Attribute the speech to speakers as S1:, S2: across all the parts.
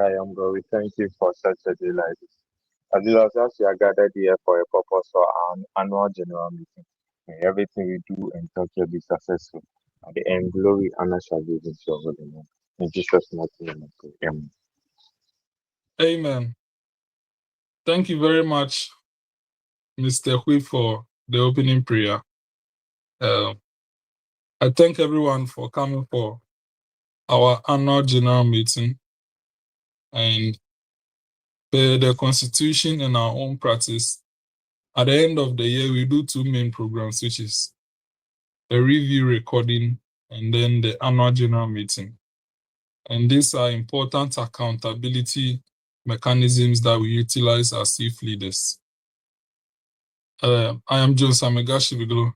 S1: I am God. We thank you for such a day like this. As we are gathered here for a purpose for an annual general meeting, may everything we do and touch will be successful. At the end, glory, honor shall be given to your holy name. In Jesus' mighty name, I pray. Amen.
S2: Amen. Thank you very much, Mr. Hui, for the opening prayer. I thank everyone for coming for our annual general meeting. And per the Constitution and our own practice, at the end of the year, we do two main programs, which is the review recording and then the annual general meeting. And these are important accountability mechanisms that we utilize as youth leaders. I am Amegashie-Viglo,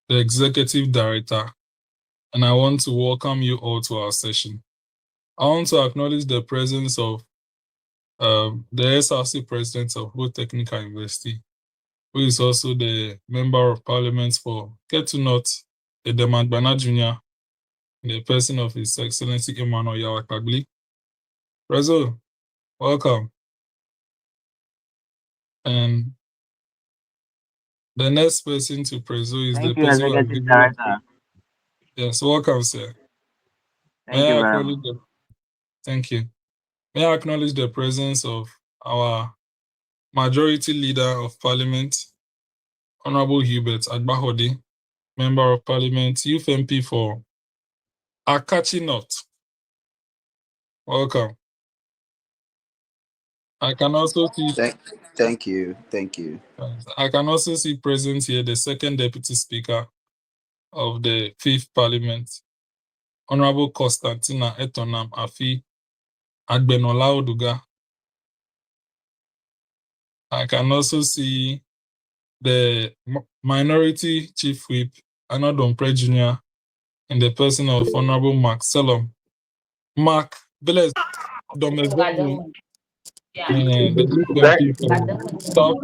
S2: the Executive Director, and I want to welcome you all to our session. I want to acknowledge the presence of the SRC President of Road Technical University, who is also the Member of Parliament for Ketu North, Edemagbana Jr., in the person of His Excellency Emmanuel Yawakagli. Prezo, welcome. And the next person to Prezo is the person who has given. Yes, welcome, sir.
S3: Thank you very much.
S2: Thank you. May I acknowledge the presence of our Majority Leader of Parliament, Honorable Hubert Agbahodi, Member of Parliament, Youth MP for Akachi North. Welcome. I can also see.
S3: Thank you.
S2: I can also see present here the second Deputy Speaker of the Fifth Parliament, Honorable Constantina Etonam Afi Agbenola Oduga. I can also see the Minority Chief Whip, Anadompre Jr., in the person of Honorable Mark Selom. Mark, bless the South.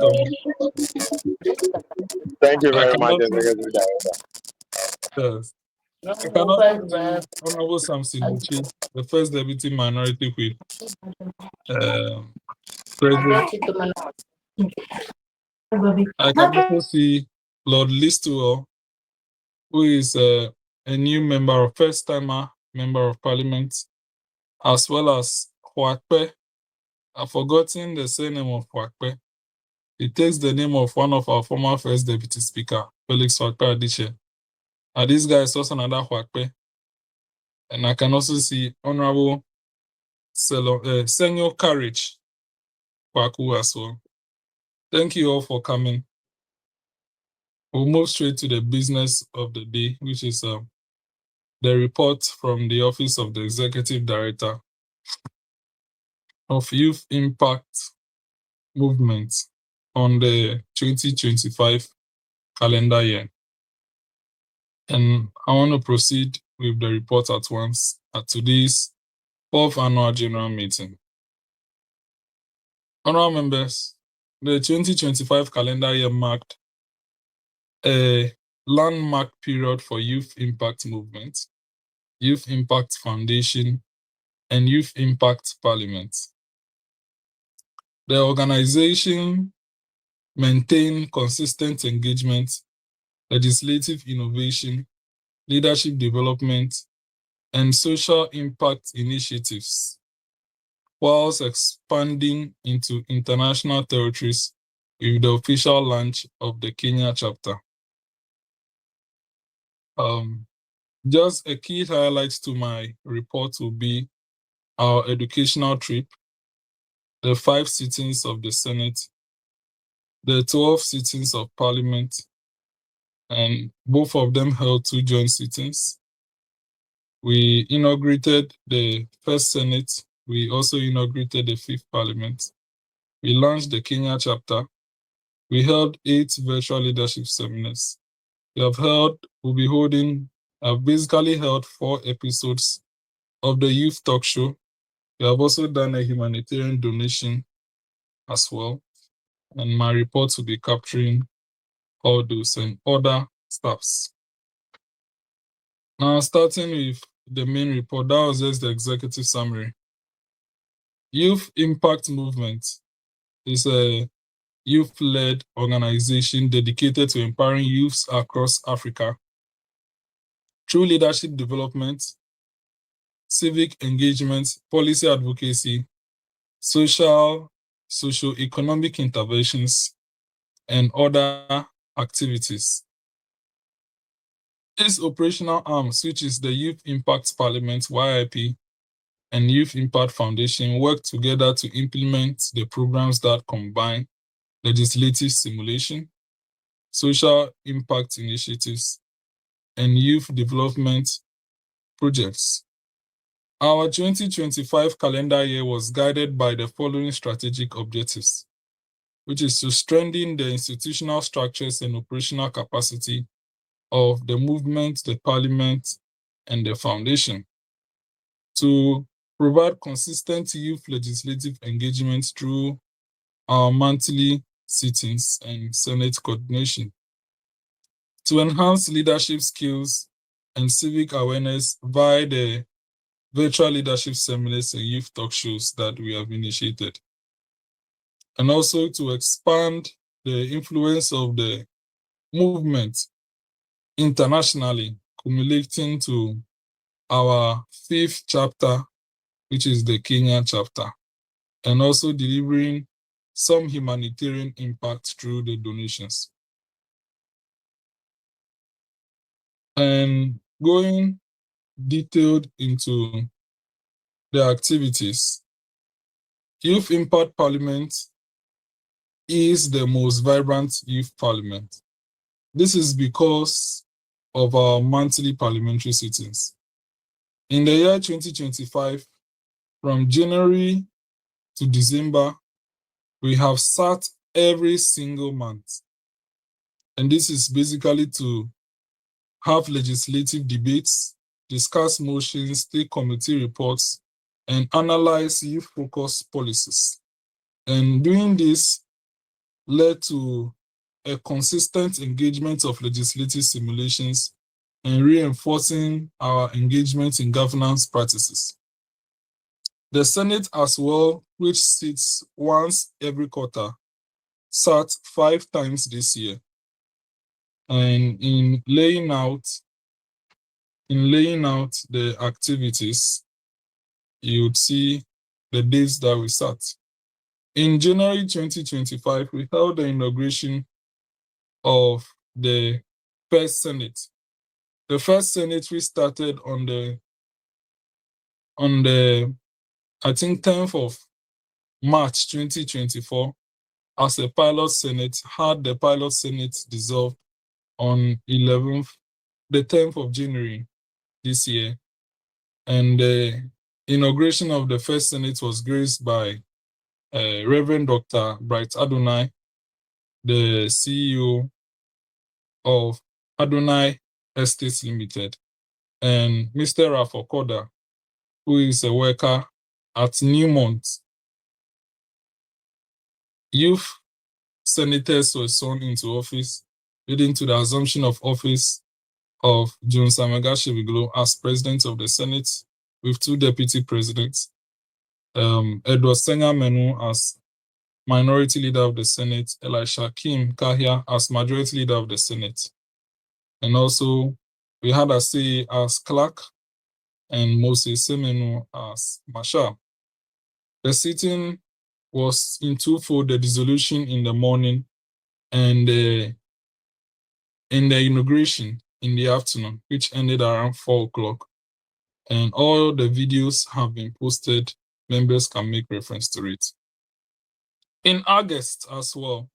S1: Thank you very much, Executive Director.
S2: Yes. I can also see Honorable Samson Uchi, the first Deputy Minority Whip. I can also see Lord Listowell, who is a new member, first-timer member of Parliament, as well as Huakpe. I've forgotten the surname of Huakpe. It takes the name of one of our former first Deputy Speaker, Felix Huakpe Adiche. And this guy is also another Huakpe. And I can also see Honorable Senor Courage Kwaku as well. Thank you all for coming. We'll move straight to the business of the day, which is the report from the Office of the Executive Director of Youth Impact Movement on the 2025 calendar year. And I want to proceed with the report at once at today's 4th Annual General Meeting. Honorable members, the 2025 calendar year marked a landmark period for Youth Impact Movement, Youth Impact Foundation, and Youth Impact Parliament. The organization maintained consistent engagement, legislative innovation, leadership development, and social impact initiatives, whilst expanding into international territories with the official launch of the Kenya chapter. Just a key highlight to my report will be our educational trip, the 5 sittings of the Senate, the 12 sittings of Parliament, and both of them held 2 joint sittings. We inaugurated the first Senate. We also inaugurated the 5th Parliament. We launched the Kenya chapter. We held 8 virtual leadership seminars. I've basically held 4 episodes of the youth talk show. We have also done a humanitarian donation as well. And my report will be capturing all those and other stuffs. Now, starting with the main report, that was just the executive summary. Youth Impact Movement is a youth-led organization dedicated to empowering youths across Africa through leadership development, civic engagement, policy advocacy, socio-economic interventions, and other activities. This operational arm, which is the Youth Impact Parliament, YIP, and Youth Impact Foundation, work together to implement the programs that combine legislative stimulation, social impact initiatives, and youth development projects. Our 2025 calendar year was guided by the following strategic objectives, which is to strengthen the institutional structures and operational capacity of the movement, the parliament, and the foundation, to provide consistent youth legislative engagement through our monthly sittings and Senate coordination, to enhance leadership skills and civic awareness via the virtual leadership seminars and youth talk shows that we have initiated, and also to expand the influence of the movement internationally, culminating to our 5th chapter, which is the Kenya chapter, and also delivering some humanitarian impact through the donations. And going detailed into the activities, Youth Impact Parliament is the most vibrant youth parliament. This is because of our monthly parliamentary sittings. In the year 2025, from January to December, we have sat every single month. And this is basically to have legislative debates, discuss motions, take committee reports, and analyze youth-focused policies. And doing this led to a consistent engagement of legislative simulations and reinforcing our engagement in governance practices. The Senate as well, which sits once every quarter, sat 5 times this year. And in laying out the activities, you would see the days that we sat. In January 2025, we held the inauguration of the first Senate. The first Senate we started on the I think 10th of March 2024 as a pilot Senate, had the pilot Senate dissolved on the 10th of January this year. And the inauguration of the first Senate was graced by Reverend Dr. Bright Adonai, the CEO of Adonai Estates Limited, and Mr. Rafa Koda, who is a worker at Newmont. Youth senators were sworn into office, leading to the assumption of office of Jones Amegashie-Viglo as president of the Senate, with 2 deputy presidents, Edward Senga Menu as minority leader of the Senate, Elisha Kim Kahia as majority leader of the Senate. And also, we had Asei as clerk and Moses Semenu as marshal. The sitting was in twofold: the dissolution in the morning and the inauguration in the afternoon, which ended around 4 o'clock. And all the videos have been posted. Members can make reference to it. In August as well,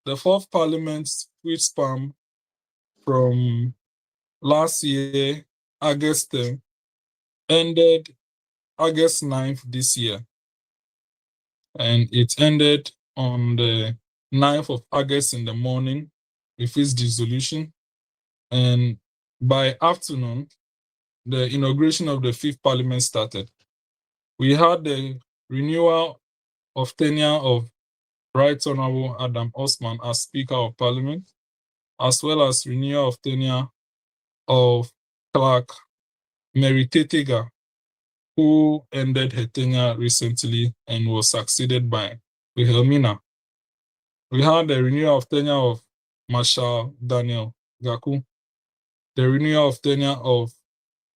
S2: the 4th Parliament, which spanned from last year, August 10th, ended August 9th this year. And it ended on the 9th of August in the morning with its dissolution. And by afternoon, the inauguration of the 5th Parliament started. We had the renewal of tenure of Right Honorable Adam Osman as Speaker of Parliament, as well as renewal of tenure of Clerk Mary Tetega who ended her tenure recently and was succeeded by Wilhelmina. We had the renewal of tenure of Marshal Daniel Gaku, the renewal of tenure of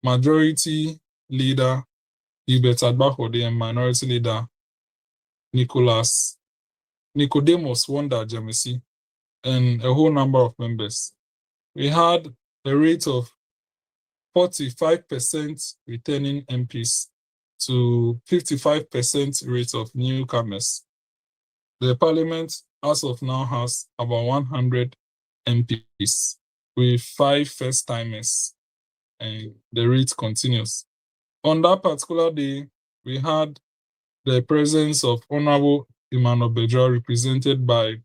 S2: Majority Leader Hubert Agbakode and Minority Leader Nicodemus Wanda Jamesi, and a whole number of members. We had a rate of 45% returning MPs to 55% rate of newcomers. The parliament, as of now, has about 100 MPs with 5 first-timers, and the rate continues. On that particular day, we had the presence of Honorable Emmanuel Bedra, represented by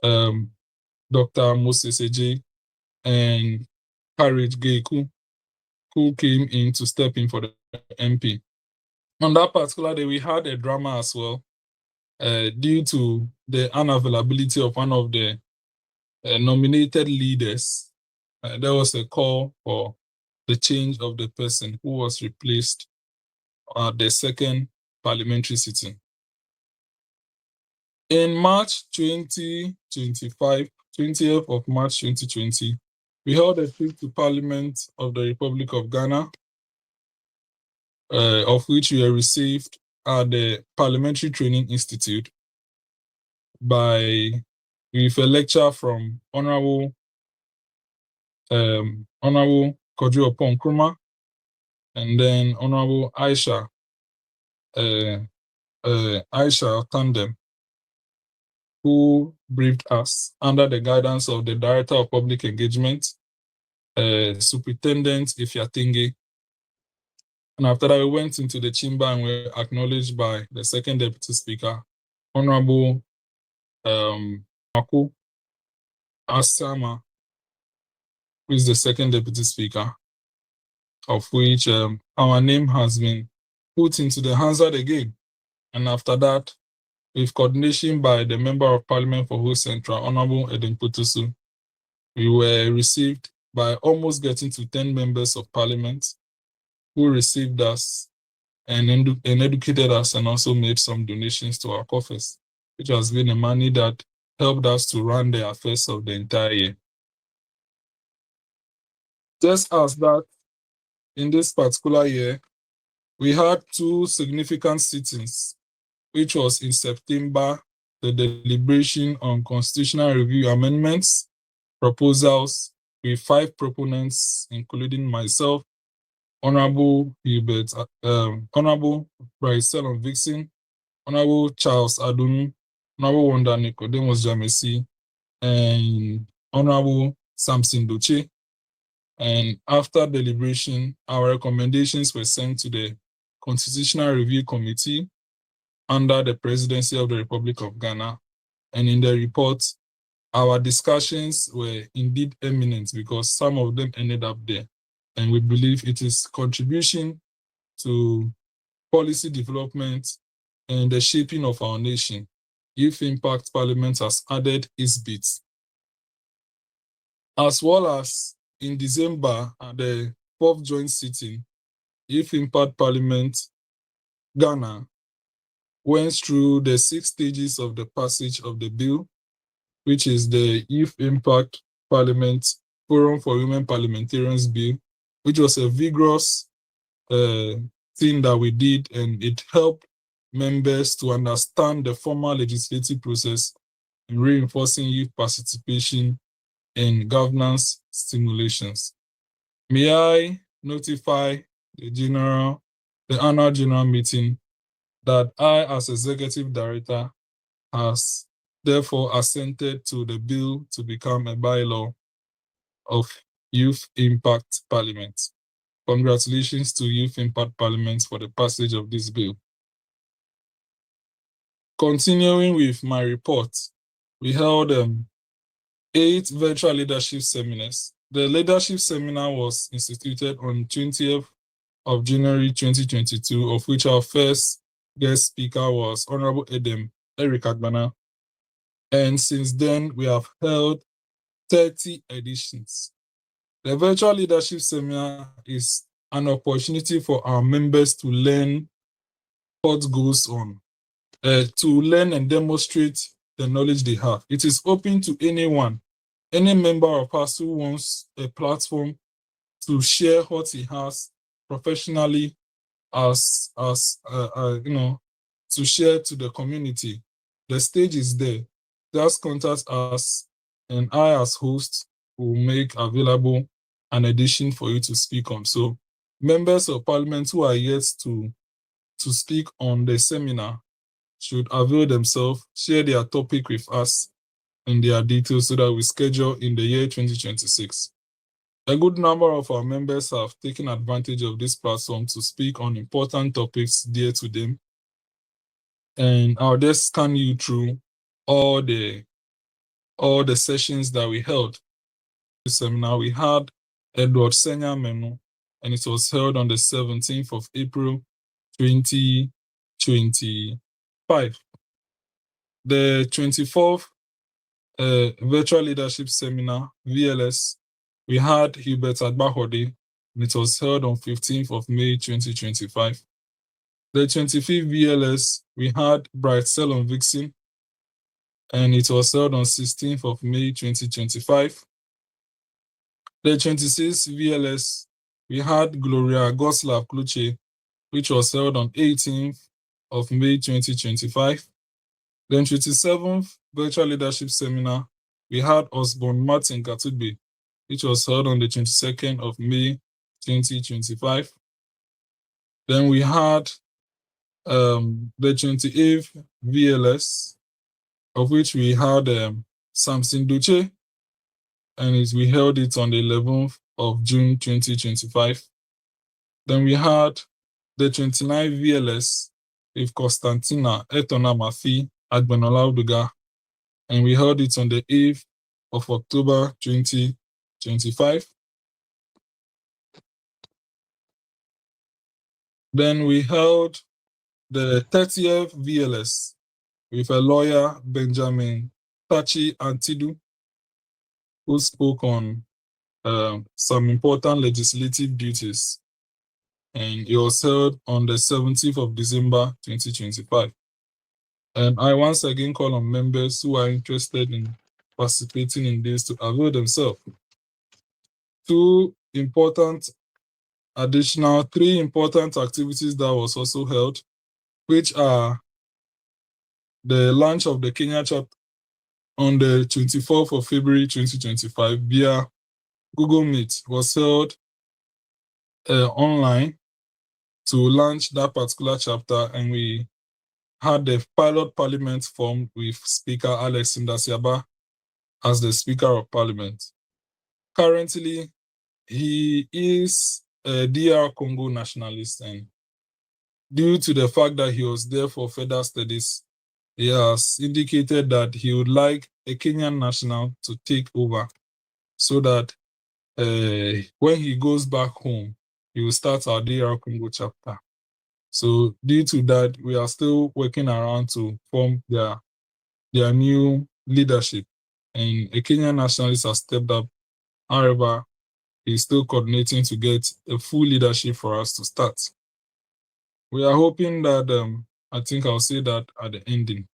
S2: Dr. Moses Eje and Harriet Geiku, who came in to step in for the MP. On that particular day, we had a drama as well, due to the unavailability of one of the nominated leaders. There was a call for the change of the person who was replaced at the second parliamentary sitting. In March 2025, 20th of March 2020, we held a trip to Parliament of the Republic of Ghana, of which we were received at the Parliamentary Training Institute with a lecture from Honorable Kojo Opon Nkrumah, and then Honorable Aisha Tandem, who briefed us under the guidance of the Director of Public Engagement, Superintendent Ifyatinge. And after that, we went into the chamber and were acknowledged by the Second Deputy Speaker, Honorable Maku Asama, who is the Second Deputy Speaker, of which our name has been put into the Hansard again. And after that, with coordination by the Member of Parliament for Who Central, Honorable Eden Putusu, we were received by almost getting to 10 members of Parliament who received us and educated us, and also made some donations to our coffers, which has been the money that helped us to run the affairs of the entire year. Just as that, in this particular year, we had 2 significant sittings, which was in September, the deliberation on constitutional review amendments proposals with 5 proponents, including myself, Honorable Hubert, Honorable Bryce Selon Vixen, Honorable Charles Adunu, Honorable Wanda Nicodemus Jamesi, and Honorable Samson Doche. And after deliberation, our recommendations were sent to the Constitutional Review Committee under the Presidency of the Republic of Ghana. And in the report, our discussions were indeed eminent because some of them ended up there. And we believe it is contribution to policy development and the shaping of our nation. Youth Impact Parliament has added its bits. As well as in December, at the 4th joint sitting, Youth Impact Parliament Ghana went through the 6 stages of the passage of the bill, which is the Youth Impact Parliament Forum for Women Parliamentarians Bill, which was a vigorous thing that we did, and it helped members to understand the formal legislative process in reinforcing youth participation in governance stimulations. May I notify the annual general meeting that I, as executive director, has therefore assented to the bill to become a bylaw of Youth Impact Parliament. Congratulations to Youth Impact Parliament for the passage of this bill. Continuing with my report, we held 8 virtual leadership seminars. The leadership seminar was instituted on 20th of January 2022, of which our first guest speaker was Honorable Eric Agbana. And since then, we have held 30 editions. The virtual leadership seminar is an opportunity for our members to learn what goes on, to learn and demonstrate the knowledge they have. It is open to anyone, any member of us who wants a platform to share what he has professionally, as to share to the community. The stage is there. Just contact us, and I, as host, will make available an edition for you to speak on. So, members of parliament who are yet to speak on the seminar should avail themselves, share their topic with us and their details so that we schedule in the year 2026. A good number of our members have taken advantage of this platform to speak on important topics dear to them. And I'll just scan you through all the sessions that we held. This seminar, we had Edward Senya Menu, and it was held on the 17th of April, 2025. The 24th Virtual Leadership Seminar, VLS, we had Hubert Agbahode, and it was held on 15th of May, 2025. The 25th VLS, we had Bright Selon Vixen, and it was held on 16th of May, 2025. The 26th VLS, we had Gloria Goslav Kluche, which was held on 18th of May, 2025. The 27th Virtual Leadership Seminar, we had Osborne Martin Katube, which was held on the 22nd of May, 2025. Then we had the 28th VLS, of which we had Samson Duce, and we held it on the 11th of June, 2025. Then we had the 29th VLS with Constantina Etona Mafi Agbenola Uduga, and we held it on the 8th of October, 2025. Then we held the 30th VLS with a lawyer, Benjamin Tachi Antidu, who spoke on some important legislative duties. And it was held on the 17th of December, 2025. And I once again call on members who are interested in participating in this to avail themselves. Three important activities that was also held, which are the launch of the Kenya chapter on the 24th of February 2025 via Google Meet, was held online to launch that particular chapter, and we had the pilot parliament formed with Speaker Alex Ndasiaba as the Speaker of Parliament. Currently, he is a DR Congo nationalist, and due to the fact that he was there for further studies, he has indicated that he would like a Kenyan national to take over so that when he goes back home, he will start our DR Congo chapter. So due to that, we are still working around to form their new leadership. And a Kenyan nationalist has stepped up. However, he's still coordinating to get a full leadership for us to start. We are hoping that, I think I'll say that at the ending.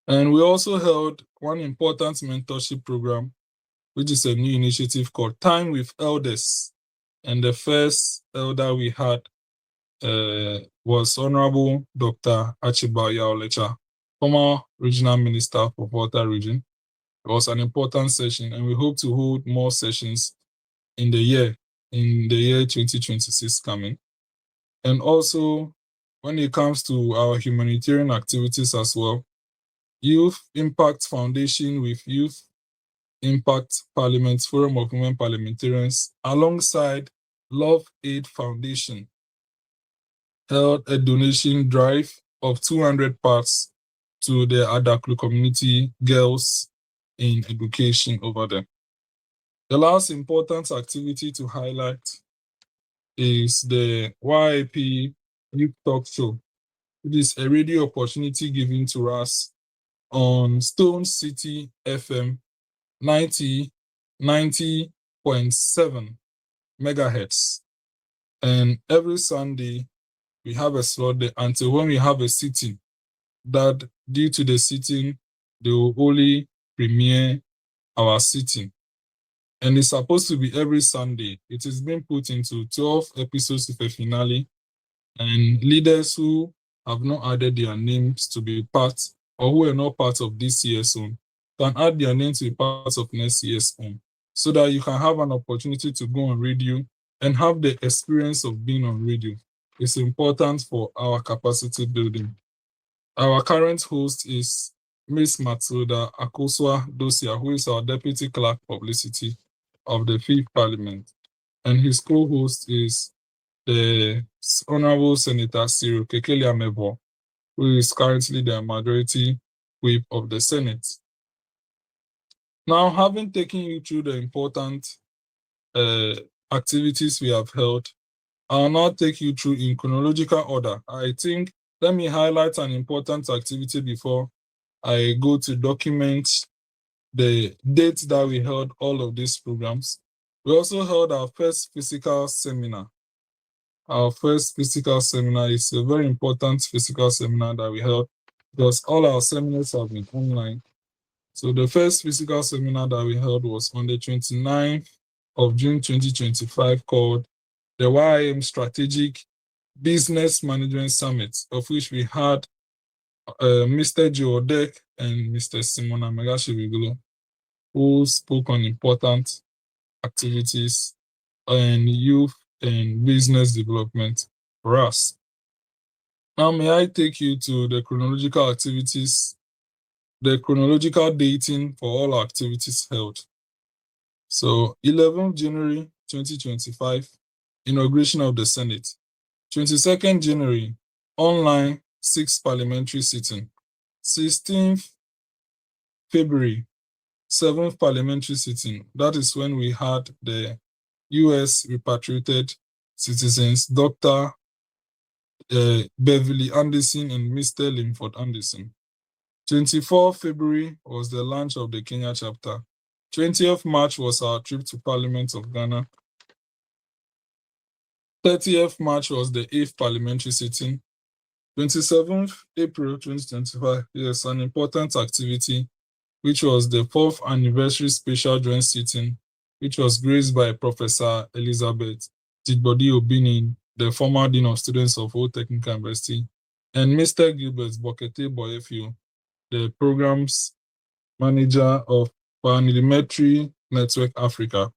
S2: And we also held one important mentorship program, which is a new initiative called Time with Elders. And the first elder we had was Honorable Dr. Archibald Yaolecha, former regional minister for Volta region. It was an important session, and we hope to hold more sessions in the year 2026 coming. And also, when it comes to our humanitarian activities as well, Youth Impact Foundation with Youth Impact Parliament Forum of Women Parliamentarians, alongside Love Aid Foundation, held a donation drive of 200 parts to the Adaklu community girls in education over there. The last important activity to highlight is the YIP Youth Talk Show. It is a radio opportunity given to us on Stone City FM 90.7 megahertz. And every Sunday, we have a slot there until when we have a sitting, that due to the sitting, they will only premiere our sitting. And it's supposed to be every Sunday. It is being put into 12 episodes with a finale. And leaders who have not added their names to be part, or who are not part of this year's own, can add their name to be part of next year's own, so that you can have an opportunity to go on radio and have the experience of being on radio. It's important for our capacity building. Our current host is Miss Matilda Akosua Dosia, who is our Deputy Clerk Publicity of the Fifth Parliament. And his co-host is the Honorable Senator Cyril Kekele Amebo, who is currently the Majority Whip of the Senate. Now, having taken you through the important activities we have held, I'll now take you through in chronological order. I think, let me highlight an important activity before I go to document the dates that we held all of these programs. We also held our first physical seminar. Our first physical seminar is a very important physical seminar that we held, because all our seminars have been online. So the first physical seminar that we held was on the 29th of June 2025, called the YIM Strategic Business Management Summit, of which we had Mr. Joe Odek and Mr. Simon Amegashie-Viglo, who spoke on important activities and youth and business development for us. Now, may I take you to the chronological activities, the chronological dating for all our activities held. So 11th January 2025, inauguration of the Senate. 22nd January, online 6th parliamentary sitting. 16th February, 7th parliamentary sitting. That is when we had the US repatriated citizens, Dr. Beverly Anderson and Mr. Linford Anderson. 24th February was the launch of the Kenya chapter. 20th March was our trip to Parliament of Ghana. 30th March was the 8th parliamentary sitting. 27th April 2025, yes, an important activity, which was the 4th anniversary special joint sitting, which was graced by Professor Elizabeth Tidbodi Obinin, the former Dean of Students of Old Technical University, and Mr. Gilbert Bokete Boyefio, the Programs Manager of Paramilitary Network Africa,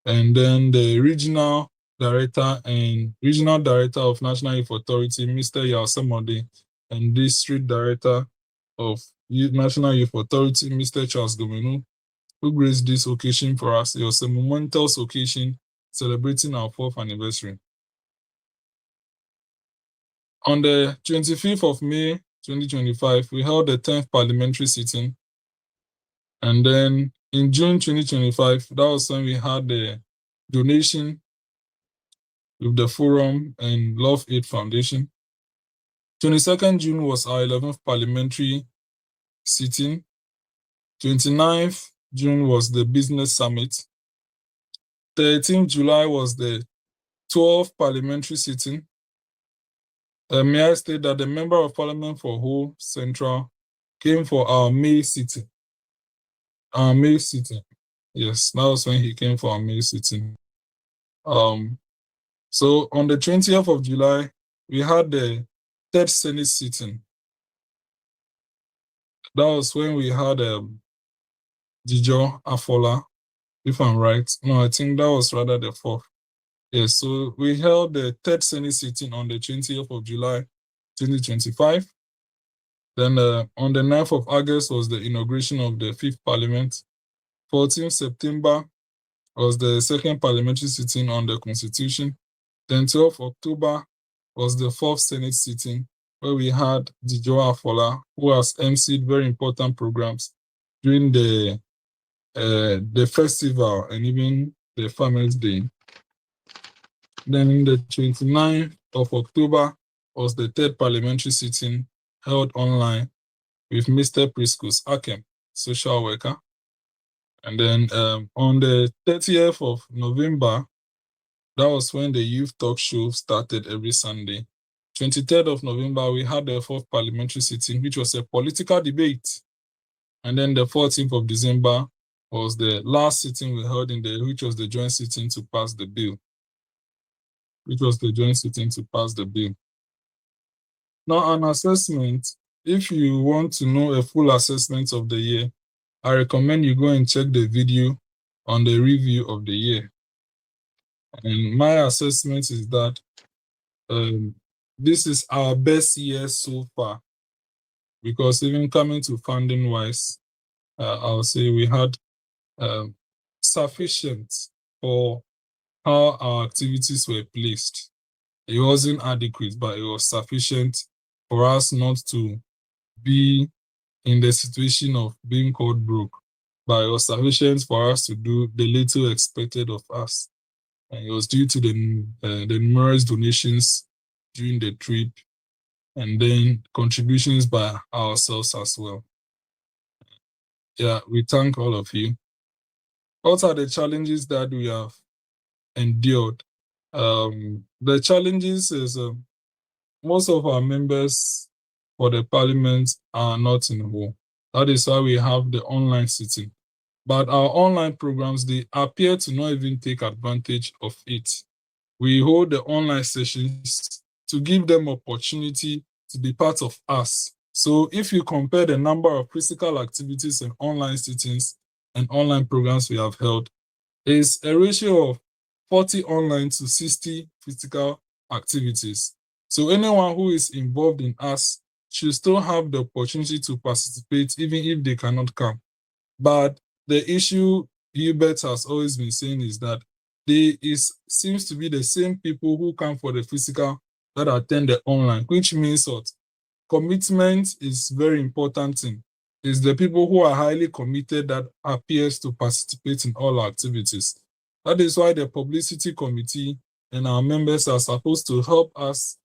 S2: and then the Regional Director of National Youth Authority, Mr. Yasemode, and District Director of National Youth Authority, Mr. Charles Gomenu, who graced this occasion for us. It was a momentous occasion celebrating our 4th anniversary. On the 25th of May 2025, we held the 10th parliamentary sitting. And then in June 2025, that was when we had the donation with the Forum and Love Aid Foundation. 22nd June was our 11th parliamentary sitting. 29th June was the Business Summit. 13th July was the 12th parliamentary sitting. May I state that the Member of Parliament for Ho Central came for our May sitting. Our May sitting. Yes, that was when he came for our May sitting. So on the 20th of July, we had the 3rd Senate sitting. That was when we had Dijo Afola, if I'm right. No, I think that was rather the 4th. Yes, so we held the 3rd Senate sitting on the 20th of July, 2025. Then on the 9th of August was the inauguration of the 5th Parliament. 14th September was the 2nd parliamentary sitting on the Constitution. Then 12th October was the 4th Senate sitting, where we had Dijo Afola, who has emceed very important programs during the festival and even the Farmers' Day. Then the 29th of October was the 3rd parliamentary sitting held online with Mr. Priscus Akem, social worker. And then on the 30th of November That was when the youth talk show started every Sunday. 23rd of November, we had the 4th parliamentary sitting, which was a political debate. And then the 14th of December was the last sitting we held which was the joint sitting to pass the bill. Now, an assessment, if you want to know a full assessment of the year, I recommend you go and check the video on the review of the year. And my assessment is that this is our best year so far, because even coming to funding wise, I'll say we had sufficient for how our activities were placed. It wasn't adequate, but it was sufficient for us not to be in the situation of being called broke, but it was sufficient for us to do the little expected of us. And it was due to the numerous donations during the trip, and then contributions by ourselves as well. Yeah, we thank all of you. What are the challenges that we have endured? The challenges is most of our members for the parliament are not in Ho. That is why we have the online sitting. But our online programs, they appear to not even take advantage of it. We hold the online sessions to give them opportunity to be part of us. So if you compare the number of physical activities and online sittings and online programs we have held, it's a ratio of 40 online to 60 physical activities. So anyone who is involved in us should still have the opportunity to participate even if they cannot come. But the issue Hubert has always been saying is that seems to be the same people who come for the physical that attend the online, which means what? Commitment is very important thing. It's the people who are highly committed that appears to participate in all activities. That is why the publicity committee and our members are supposed to help us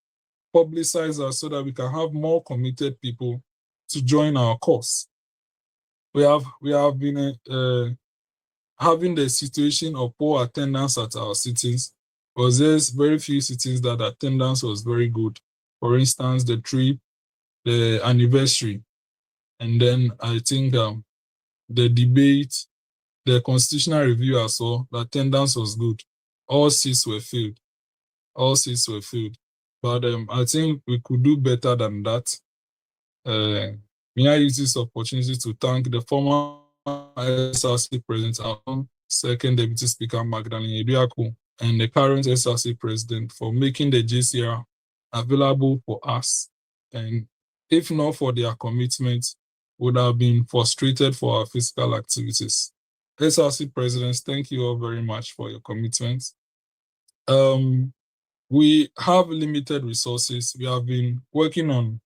S2: publicize us so that we can have more committed people to join our cause. We have been having the situation of poor attendance at our sittings, because there's very few sittings that attendance was very good. For instance, the trip, the anniversary, and then I think the debate, the constitutional review as well, the attendance was good. All seats were filled. But I think we could do better than that. May I use this opportunity to thank the former SRC President, our second Deputy Speaker, Magdalene Eduaku, and the current SRC President for making the JCR available for us. And if not for their commitment, would have been frustrated for our physical activities. SRC Presidents, thank you all very much for your commitment. We have limited resources. We have been working on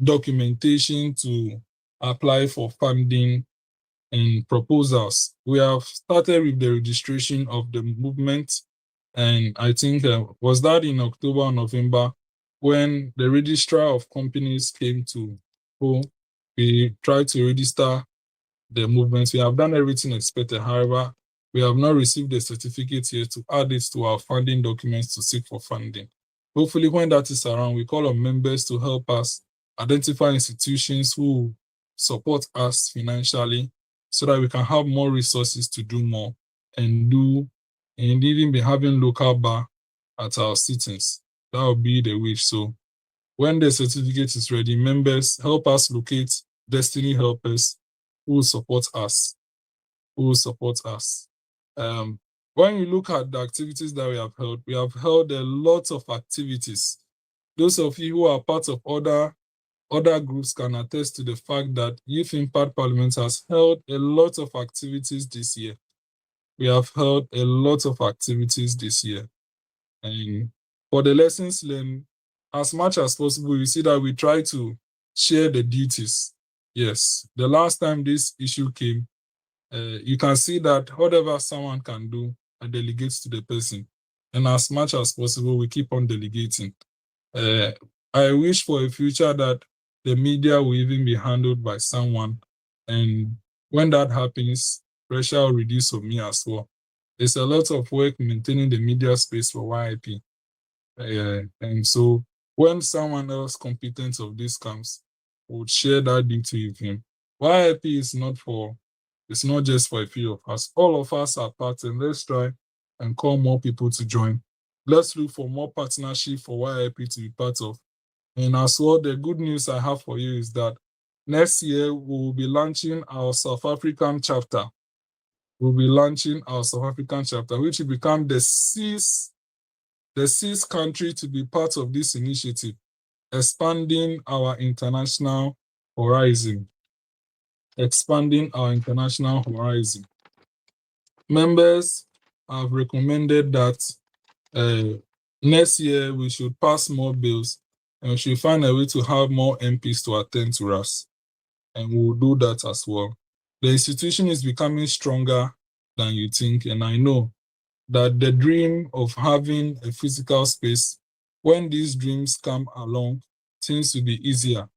S2: documentation to apply for funding and proposals. We have started with the registration of the movement, and I think was that in October or November when the registrar of companies came to Ho. We tried to register the movement. We have done everything expected. However, we have not received the certificate yet to add it to our funding documents to seek for funding. Hopefully, when that is around, we call on members to help us identify institutions who support us financially so that we can have more resources to do more and even be having local bar at our sittings. That will be the wish. So when the certificate is ready, members help us locate destiny helpers who will support us. When you look at the activities that we have held a lot of activities. Those of you who are part of other groups can attest to the fact that Youth Impact Parliament has held a lot of activities this year. We have held a lot of activities this year. And for the lessons learned, as much as possible, you see that we try to share the duties. Yes, the last time this issue came, you can see that whatever someone can do, I delegate to the person. And as much as possible, we keep on delegating. I wish for a future that the media will even be handled by someone. And when that happens, pressure will reduce on me as well. It's a lot of work maintaining the media space for YIP. And so when someone else competent of this comes, would share that duty with him. YIP is it's not just for a few of us. All of us are part, and let's try and call more people to join. Let's look for more partnership for YIP to be part of. And as well, the good news I have for you is that next year we will be launching our South African chapter. We'll be launching our South African chapter, which will become the sixth country to be part of this initiative, expanding our international horizon. Members have recommended that next year we should pass more bills and we should find a way to have more MPs to attend to us. And we'll do that as well. The institution is becoming stronger than you think, and I know that the dream of having a physical space, when these dreams come along, things will be easier.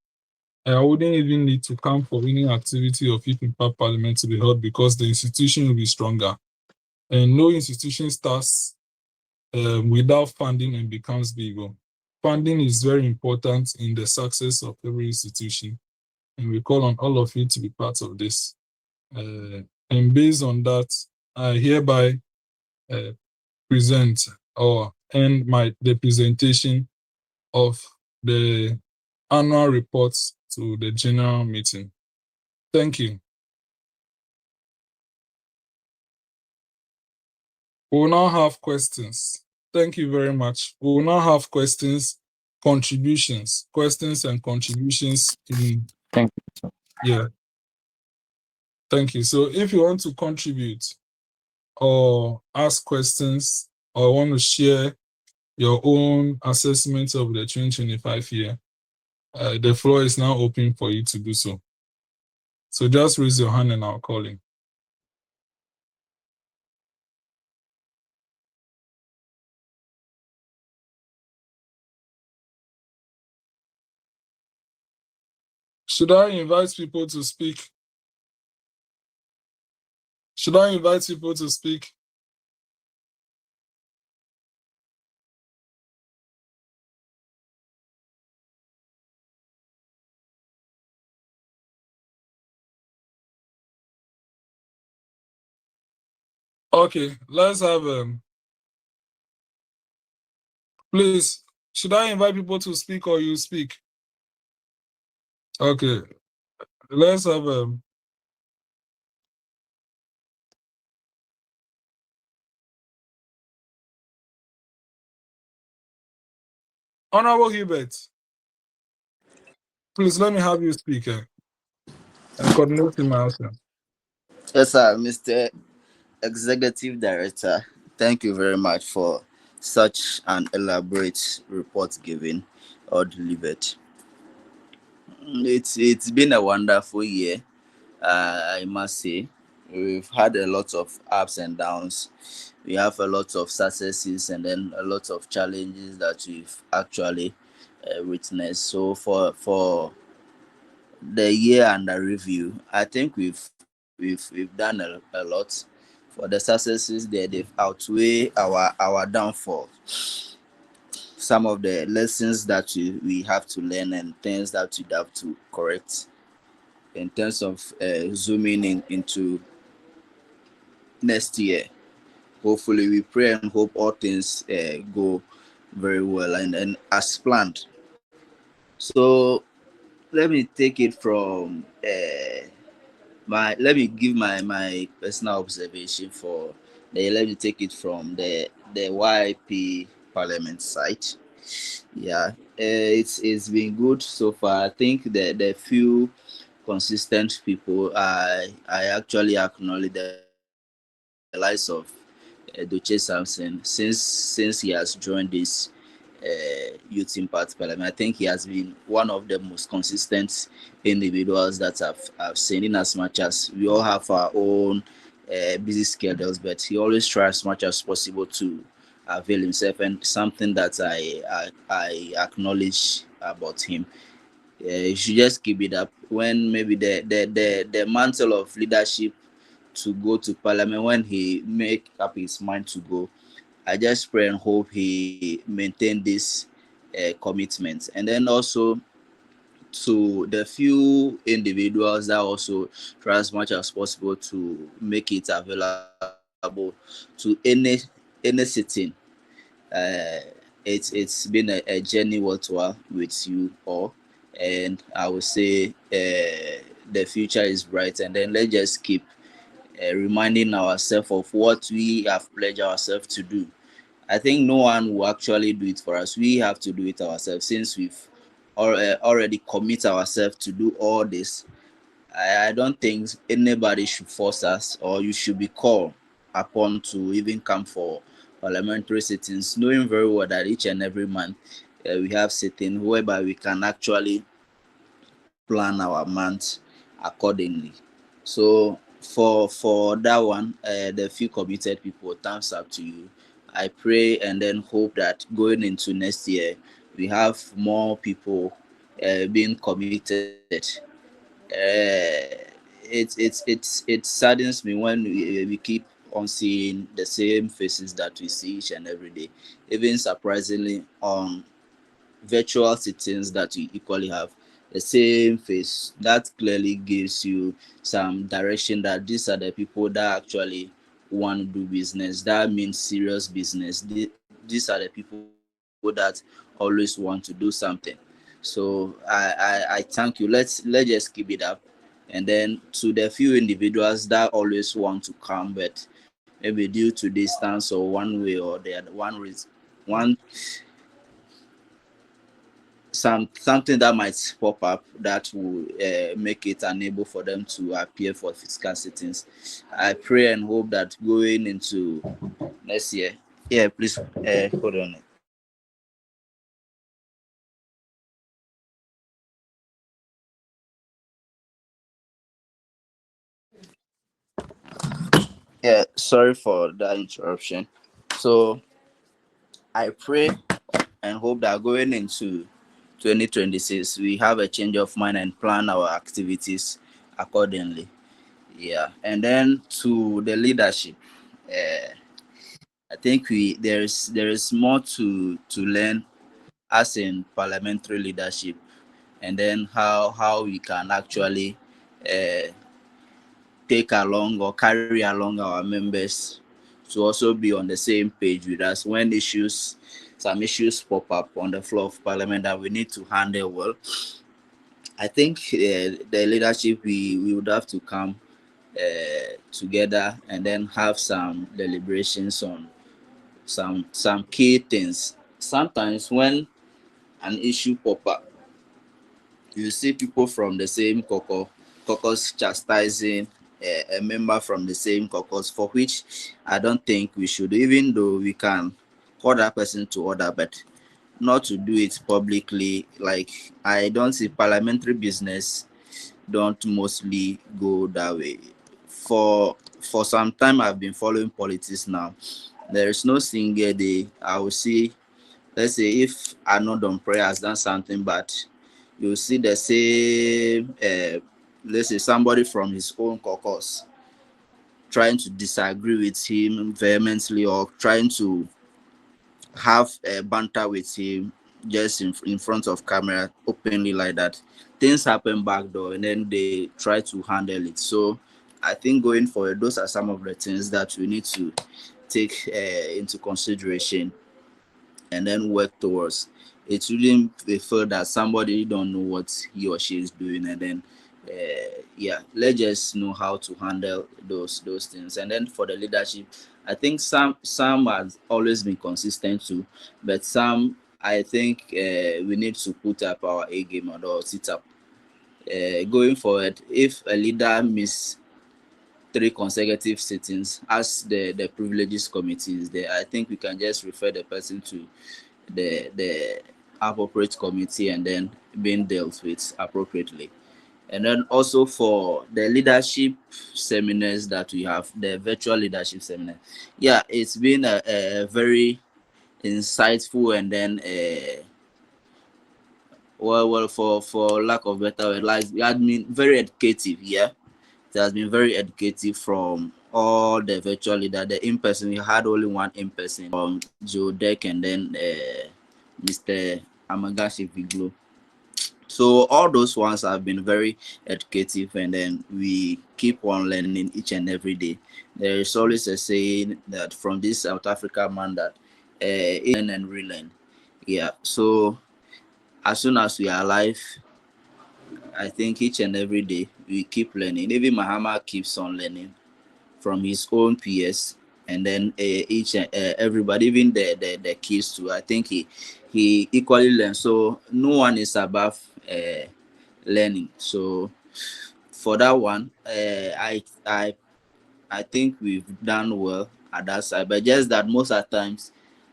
S2: I wouldn't even need to come for any activity of YIP Impact Parliament to be held because the institution will be stronger. And no institution starts without funding and becomes bigger. Funding is very important in the success of every institution. And we call on all of you to be part of this. And based on that, I hereby present or end the presentation of the annual reports to the general meeting. Thank you. We will now have questions. Thank you very much. We will now have questions and contributions in.
S1: Thank you.
S2: Yeah. Thank you. So if you want to contribute or ask questions or want to share your own assessment of the 2025 year, the floor is now open for you to do so. So just raise your hand and I'll call you. Should I invite people to speak? Okay, let's have please, should I invite people to speak or you speak? Okay, let's have Honorable Hubert. Please let me have you speak and coordinate my answer.
S3: Yes, sir, Mr. Executive Director. Thank you very much for such an elaborate report given or delivered. It's been a wonderful year, I must say. We've had a lot of ups and downs. We have a lot of successes and then a lot of challenges that we've actually witnessed. So for the year under review, I think we've done a lot. For the successes there, they've outweighed our downfall. Some of the lessons that we have to learn and things that we have to correct in terms of zooming into next year. Hopefully, we pray and hope all things go very well and as planned. So let me take it from let me give my personal observation for let me take it from the YIP Parliament site. Yeah, it's been good so far. I think the few consistent people I actually acknowledge the likes of Duche Samson since he has joined this Youth Impact Parliament. I think he has been one of the most consistent individuals that I've seen, in as much as we all have our own busy schedules, but he always tries as much as possible to avail himself, and something that I acknowledge about him. You should just keep it up. When maybe the mantle of leadership to go to Parliament, when he make up his mind to go, I just pray and hope he maintain this commitment. And then also to the few individuals that also try as much as possible to make it available to any sitting. Uh, it's been a journey worthwhile with you all, and I would say the future is bright. And then let's just keep reminding ourselves of what we have pledged ourselves to do. I think no one will actually do it for us. We have to do it ourselves, since we've already commit ourselves to do all this. I don't think anybody should force us, or you should be called upon to even come for parliamentary sittings, knowing very well that each and every month we have sitting whereby we can actually plan our month accordingly. So for that one, the few committed people, thumbs up to you. I pray and then hope that going into next year, we have more people being committed. It saddens me when we keep on seeing the same faces that we see each and every day, even surprisingly on virtual sittings that we equally have the same face. That clearly gives you some direction that these are the people that actually want to do business. That means serious business. These are the people that always want to do something. So I thank you. Let's just keep it up. And then to the few individuals that always want to come, but maybe due to distance or one way or the other, one reason, one something that might pop up that will make it unable for them to appear for physical sittings. I pray and hope that going into next year, yeah, please hold on. Yeah, sorry for that interruption. So I pray and hope that going into 2026, we have a change of mind and plan our activities accordingly. Yeah, and then to the leadership, I think there is more to learn as in parliamentary leadership, and then how we can actually uh, take along or carry along our members to also be on the same page with us when some issues pop up on the floor of parliament that we need to handle well. I think the leadership we would have to come together and then have some deliberations on some key things. Sometimes when an issue pop up, you see people from the same caucus chastising a member from the same caucus, for which I don't think we should, even though we can call that person to order, but not to do it publicly. Like, I don't see parliamentary business don't mostly go that way. For some time I've been following politics now. There is no single day I will see, let's say if Anodon Prayer has done something bad, you see the same let's say somebody from his own caucus trying to disagree with him vehemently, or trying to have a banter with him just in front of camera openly like that. Things happen back door and then they try to handle it. So I think going forward, those are some of the things that we need to take into consideration and then work towards. It shouldn't be felt that somebody don't know what he or she is doing, and then yeah, let's just know how to handle those things. And then for the leadership, I think some has always been consistent too, but some I think we need to put up our A game or sit up. Going forward, if a leader miss 3 consecutive sittings as the privileges committee is there, I think we can just refer the person to the appropriate committee and then being dealt with appropriately. And then also for the leadership seminars that we have, the virtual leadership seminar, yeah, it's been a very insightful and then well, for lack of better word, like I mean very educative. Yeah, It has been very educative from all the virtual leader. The in-person, we had only one in-person from Joe Deck and then Mr. Amegashie-Viglo. So all those ones have been very educative, and then we keep on learning each and every day. There is always a saying that from this South Africa man that learn and relearn. Yeah. So as soon as we are alive, I think each and every day we keep learning. Even Mahama keeps on learning from his own peers, and then each and everybody, even the kids too. I think he equally learns. So no one is above learning. So for that one, I think we've done well at that side. But just that most of the times,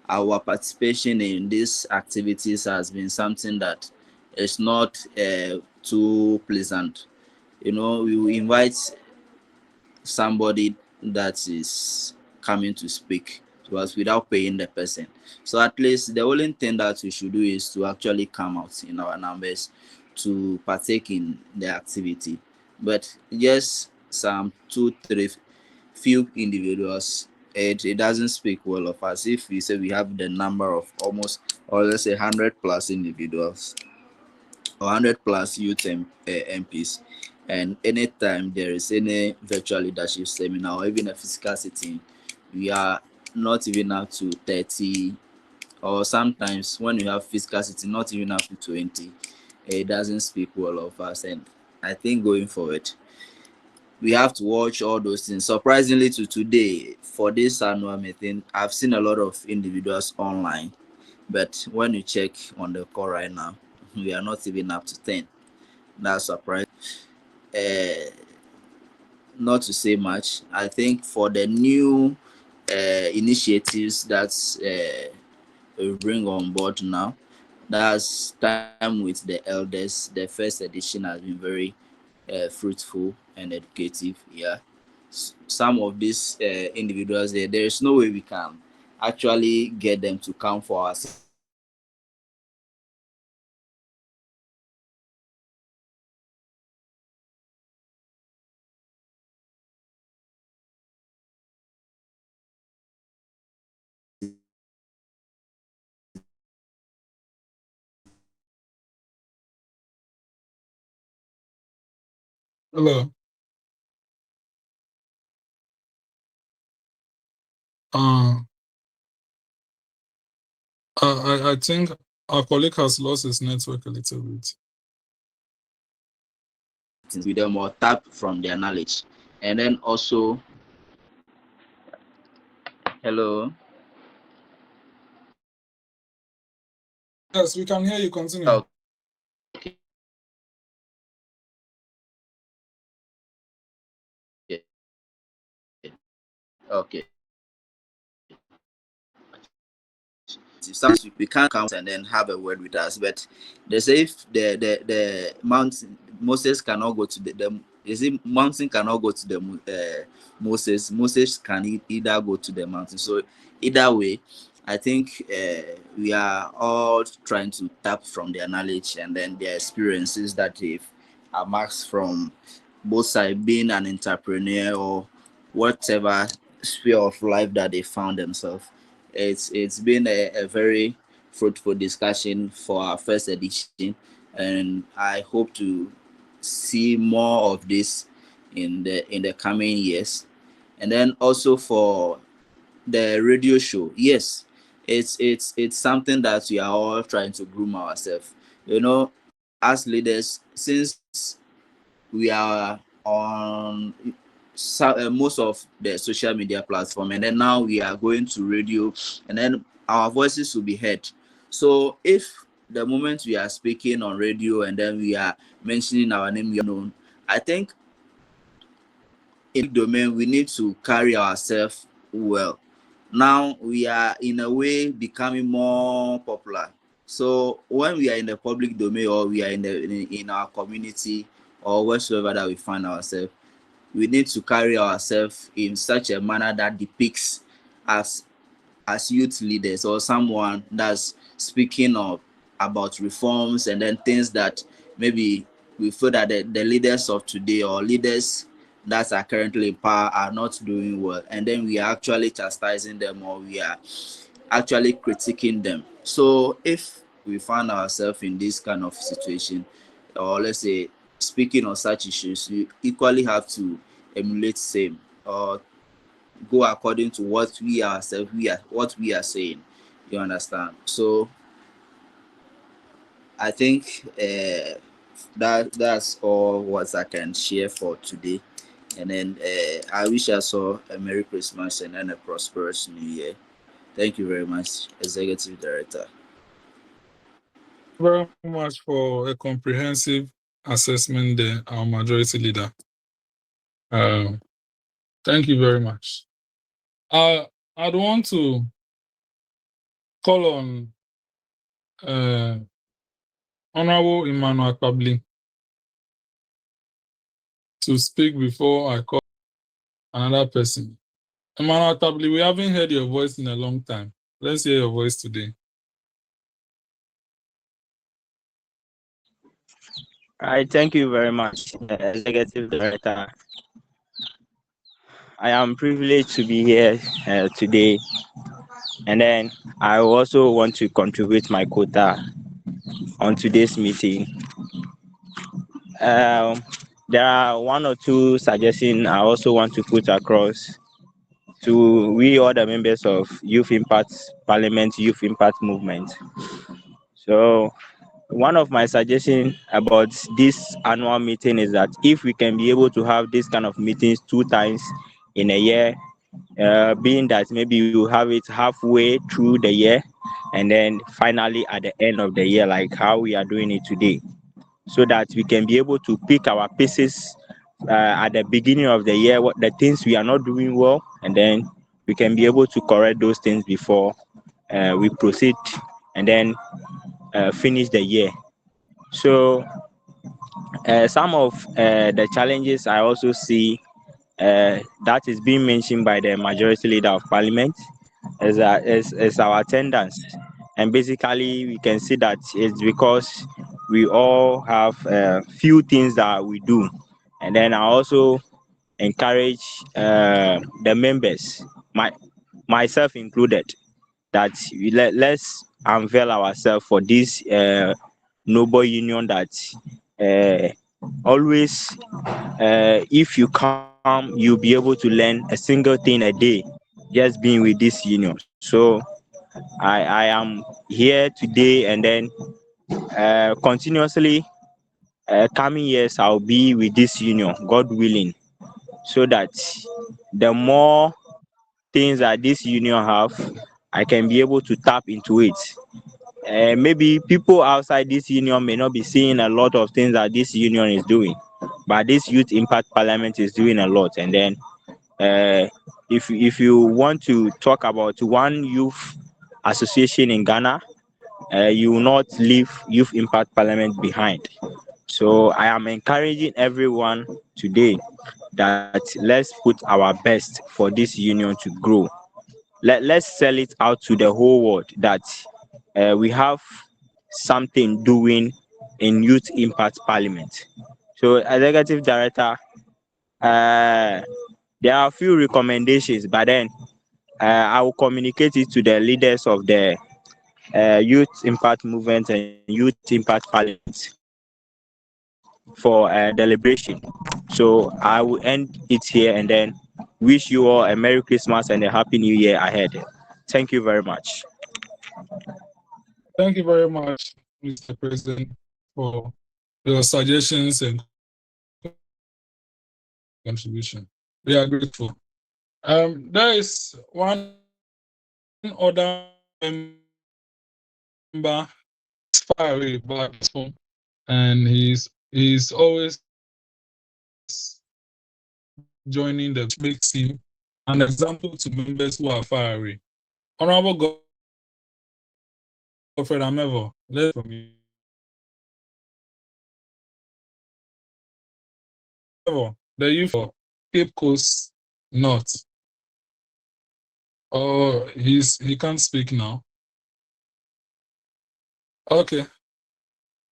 S3: our participation in these activities has been something that is not too pleasant. You know, we invite somebody that is coming to speak to us without paying the person. So at least the only thing that we should do is to actually come out in our numbers to partake in the activity. But just some 2, 3 few individuals, it doesn't speak well of us. If we say we have the number of almost, or let's say 100 plus individuals, 100 plus youth MPs, and anytime there is any virtual leadership seminar or even a physical sitting, we are not even up to 30, or sometimes when you have physical sitting, not even up to 20. It doesn't speak well of us, and I think going forward, we have to watch all those things. Surprisingly, to today, for this annual meeting, I've seen a lot of individuals online, but when you check on the call right now, we are not even up to 10. That's surprising. Not to say much. I think for the new initiatives that we bring on board now, that's time with the elders. The first edition has been very fruitful and educative. Yeah, some of these individuals there is no way we can actually get them to come for us.
S2: Hello. Uh, I think our colleague has lost his network a little bit.
S3: With them or tap from their knowledge, and then also, hello.
S2: Yes, we can hear you. Continue.
S3: Okay. Okay. Sometimes we can't come and then have a word with us, but they say if the mountain Moses cannot go to they say mountain cannot go to the Moses can either go to the mountain. So either way, I think we are all trying to tap from their knowledge and then their experiences that they've amassed from both sides, being an entrepreneur or whatever sphere of life that they found themselves. It's been a very fruitful discussion for our first edition, and I hope to see more of this in the coming years. And then also for the radio show, yes, it's something that we are all trying to groom ourselves. You know, as leaders, since we are on most of the social media platform, and then now we are going to radio, and then our voices will be heard. So if the moment we are speaking on radio and then we are mentioning our name, we are known, I think in the domain we need to carry ourselves well. Now we are in a way becoming more popular. So when we are in the public domain or we are in our community or wheresoever that we find ourselves, we need to carry ourselves in such a manner that depicts us as youth leaders or someone that's speaking of about reforms and then things that maybe we feel that the leaders of today or leaders that are currently in power are not doing well, and then we are actually chastising them, or we are actually critiquing them. So if we find ourselves in this kind of situation, or let's say speaking on such issues, we equally have to emulate same, or go according to what we ourselves what we are saying. You understand? So I think that's all what I can share for today. And then I wish us all a Merry Christmas and then a prosperous New Year. Thank you very much, Executive Director.
S2: Very much for a comprehensive assessment there, our majority leader. Thank you very much. I'd want to call on Honorable Emmanuel Akpabli to speak before I call another person. Emmanuel Akpabli, we haven't heard your voice in a long time. Let's hear your voice today.
S4: All right, thank you very much, Executive Director. I am privileged to be here today, and then I also want to contribute my quota on today's meeting. There are one or two suggestions I also want to put across to we all the members of Youth Impact Parliament, Youth Impact Movement. So one of my suggestions about this annual meeting is that if we can be able to have this kind of meetings 2 times in a year, being that maybe you have it halfway through the year and then finally at the end of the year, like how we are doing it today, so that we can be able to pick our pieces at the beginning of the year, what the things we are not doing well, and then we can be able to correct those things before we proceed and then finish the year. So some of the challenges I also see that is being mentioned by the majority leader of parliament is our attendance. And basically, we can see that it's because we all have few things that we do. And then I also encourage the members, myself included, that let's unveil ourselves for this noble union that always, if you come, you'll be able to learn a single thing a day just being with this union. So I am here today, and then continuously coming years I'll be with this union, God willing, so that the more things that this union have, I can be able to tap into it. Maybe people outside this union may not be seeing a lot of things that this union is doing, but this Youth Impact Parliament is doing a lot. And then if you want to talk about one youth association in Ghana, you will not leave Youth Impact Parliament behind. So I am encouraging everyone today that let's put our best for this union to grow. Let's sell it out to the whole world that we have something doing in Youth Impact Parliament. So, Executive Director, there are a few recommendations, but then I will communicate it to the leaders of the Youth Impact Movement and Youth Impact Parliament for deliberation. So I will end it here and then wish you all a Merry Christmas and a Happy New Year ahead. Thank you very much.
S2: Thank you very much, Mr. President, for your suggestions and contribution. We are grateful. There is one other member far away back home, and he's always joining the makes him an example to members who are far away. Honorable Godfred Amevo, let's from you. The youth for Cape Coast North. Oh, he can't speak now. Okay.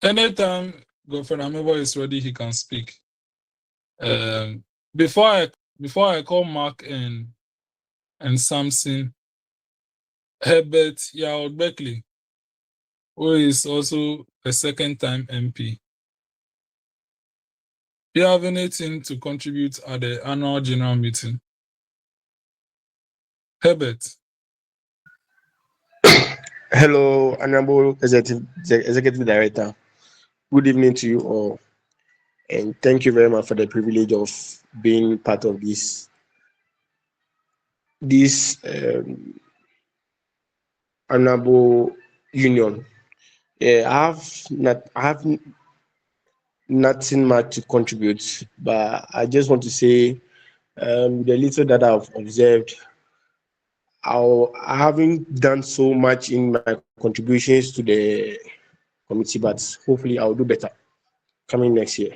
S2: Anytime Godfred Amevo is ready, he can speak. Before I call Mark and Samson, Herbert Yao Beckley, who is also a second-time MP. Do you have anything to contribute at the annual general meeting? Herbert.
S5: Hello, Honorable Executive Director. Good evening to you all, and thank you very much for the privilege of being part of this honorable union. I have nothing much to contribute, but I just want to say the little that I've observed, I haven't done so much in my contributions to the committee, but hopefully I'll do better coming next year.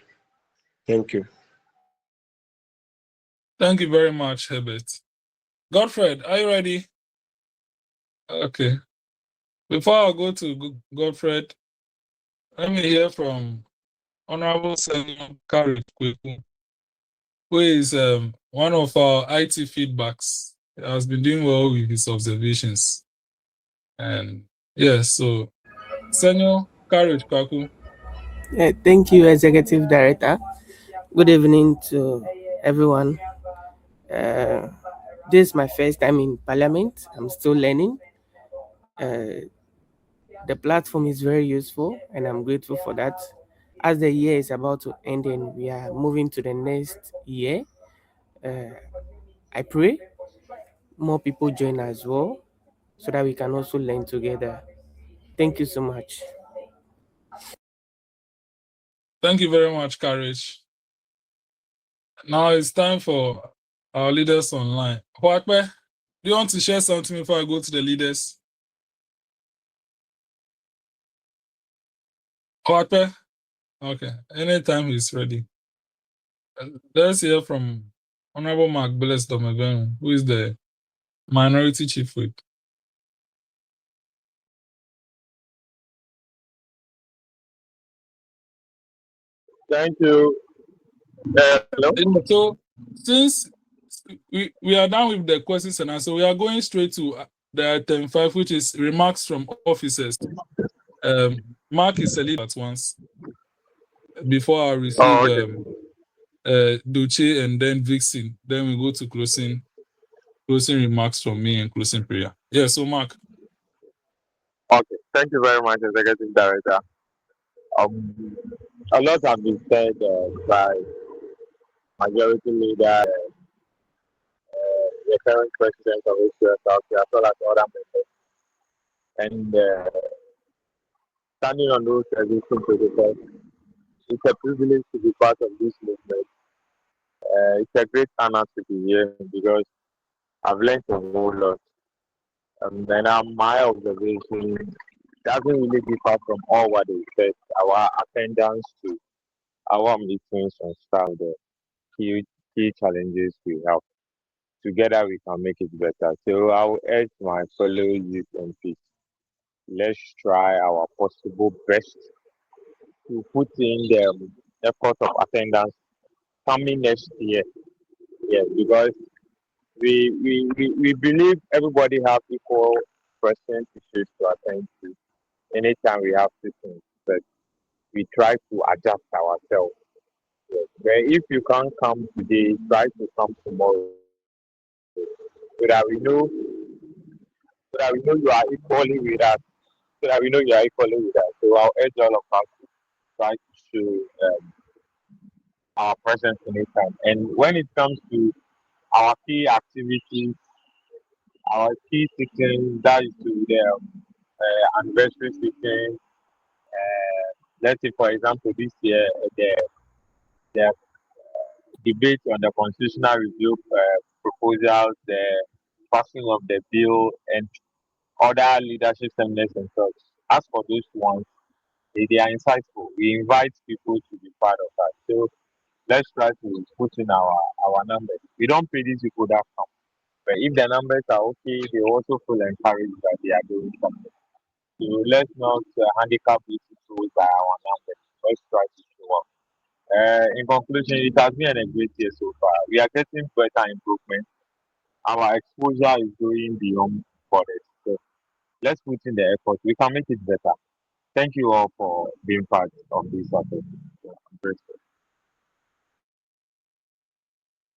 S5: Thank you.
S2: Thank you very much, Herbert. Godfred, are you ready? Okay. Before I go to Godfred, let me hear from Honorable Senator Kari Kweku, who is one of our IT feedbacks. He has been doing well with his observations. And yes, so Senator Kari Kweku.
S6: Thank you, Executive Director. Good evening to everyone. This is my first time in Parliament. I'm still learning. The platform is very useful, and I'm grateful for that. As the year is about to end and we are moving to the next year, I pray more people join as well so that we can also learn together. Thank you so much.
S2: Thank you very much, Courage. Now it's time for our leaders online. Huakpe, do you want to share something before I go to the leaders? Huakpe? Okay, anytime he's ready. Let's hear from Honorable Mark Bless Domeben, who is the Minority Chief Whip.
S1: Thank you. Hello?
S2: So, since we are done with the questions and answers, we are going straight to the item 5, which is remarks from officers. Mark is a lead at once before I receive Duce and then Vixen. Then we go to closing remarks from me and closing prayer. Yeah, so Mark.
S1: Okay, thank you very much, Executive Director. A lot have been said by majority leader, the current president of ACS, as well as other members. And standing on those existing protocols, it's a privilege to be part of this movement. It's a great honor to be here because I've learned a whole lot. My observation doesn't really differ from all what they said. Our attendance to our meetings and stuff, the key challenges we have. Together we can make it better. So I will urge my fellow youth MPs, let's try our possible best to put in the effort of attendance coming next year. Yes, because we believe everybody have equal present issues to attend to anytime we have systems, but we try to adjust ourselves. Yes. But if you can't come today, try to come tomorrow so that we know you are equally with us. So that we know you are equally with us. So I'll urge all of us to try to show our presence anytime. And when it comes to our key activities, our key sitting, that is to the anniversary sitting. Let's say, for example, this year, the debate on the constitutional review proposals, the passing of the bill, and other leadership seminars and such. As for those ones, they are insightful. We invite people to be part of that. So let's try to put in our numbers. We don't pay these people that come. But if the numbers are okay, they also feel encouraged that they are doing something. So let's not handicap these people by our numbers. Let's try to show up. In conclusion, it has been a great year so far. We are getting better improvement. Our exposure is going beyond borders. So let's put in the effort. We can make it better. Thank you all for being part of this effort. I'm grateful.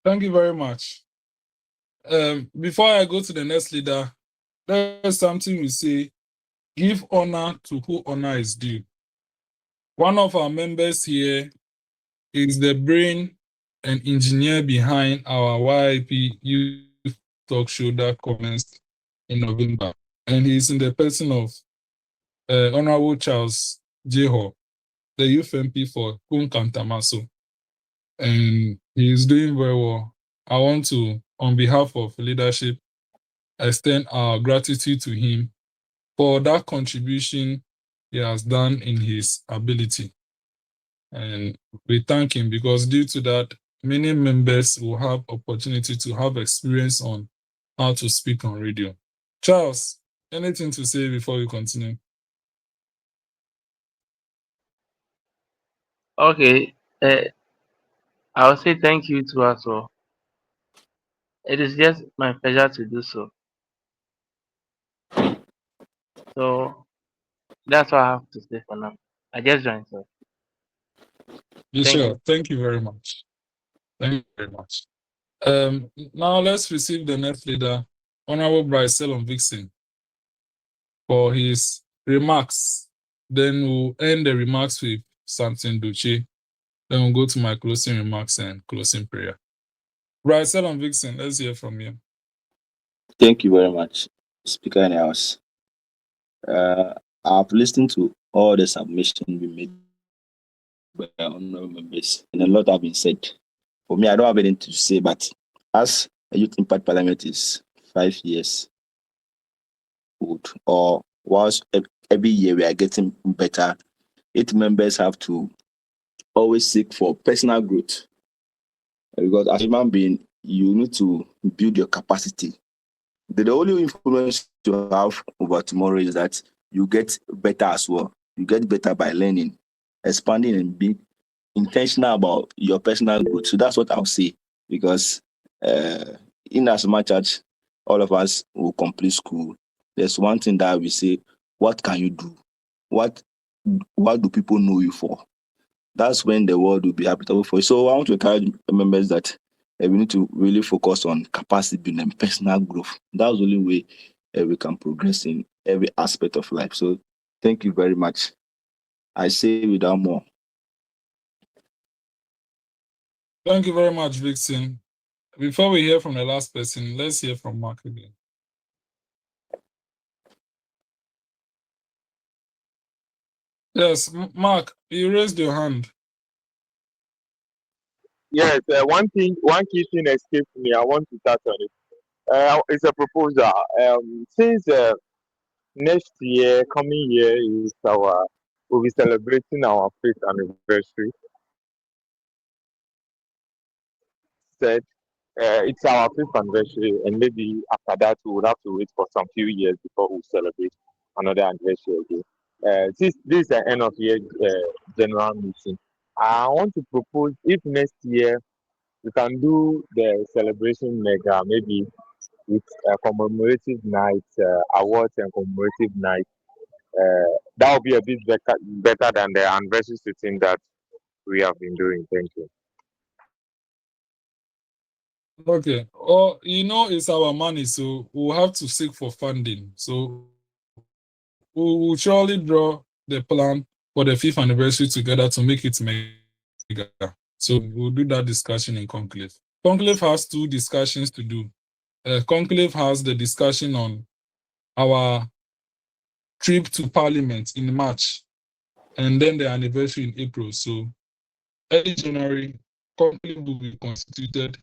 S2: Thank you very much. Before I go to the next leader, there's something we say: give honor to who honor is due. One of our members here is the brain and engineer behind our YIP Youth Talk Show that commenced in November. And he's in the person of Honorable Charles Jeho, the youth MP for Kunkantamaso. And he's doing very well. I want to, on behalf of leadership, extend our gratitude to him for that contribution he has done in his ability. And we thank him because due to that, many members will have opportunity to have experience on how to speak on radio. Charles, anything to say before we continue?
S7: Okay, I'll say thank you to us all. It is just my pleasure to do so. So that's all I have to say for now. I just joined, so thank you.
S2: Sure. Thank you very much. Thank you very much. Now let's receive the next leader, Honorable Bryce Vixen, for his remarks. Then we'll end the remarks with something Duce. Then we'll go to my closing remarks and closing prayer. Bryce Vixen, let's hear from you.
S3: Thank you very much, Speaker in the House. I've listened to all the submissions we made by honorable members, and a lot have been said. For me, I don't have anything to say, but as a Youth Impact Parliament is 5 years old, or whilst every year we are getting better, its members have to always seek for personal growth. Because as a human being, you need to build your capacity. The only influence you have over tomorrow is that you get better as well. You get better by learning, expanding, and being intentional about your personal growth. So that's what I'll say. Because in as much as all of us will complete school, there's one thing that we say: what can you do? What do people know you for? That's when the world will be habitable for you. So I want to encourage members that we need to really focus on capacity building and personal growth. That's the only way we can progress in every aspect of life. So thank you very much. I say without more.
S2: Thank you very much, Vixen. Before we hear from the last person, let's hear from Mark again. Yes, Mark, you raised your hand.
S1: Yes, one key thing escaped me. I want to touch on it. It's a proposal. Since next year, coming year is we'll be celebrating our 5th anniversary. Said it's our 5th anniversary, and maybe after that we would have to wait for some few years before we celebrate another anniversary again. Since this is the end of year general meeting, I want to propose if next year we can do the celebration mega, maybe with commemorative night, awards and commemorative night. That will be a bit better than the anniversary sitting that we have been doing. Thank you.
S2: Okay. It's our money, so we'll have to seek for funding. So we'll surely draw the plan for the 5th anniversary together to make it mega. So we'll do that discussion in Conclave. Conclave has 2 discussions to do. Conclave has the discussion on our trip to Parliament in March, and then the anniversary in April. So early January, Conclave will be constituted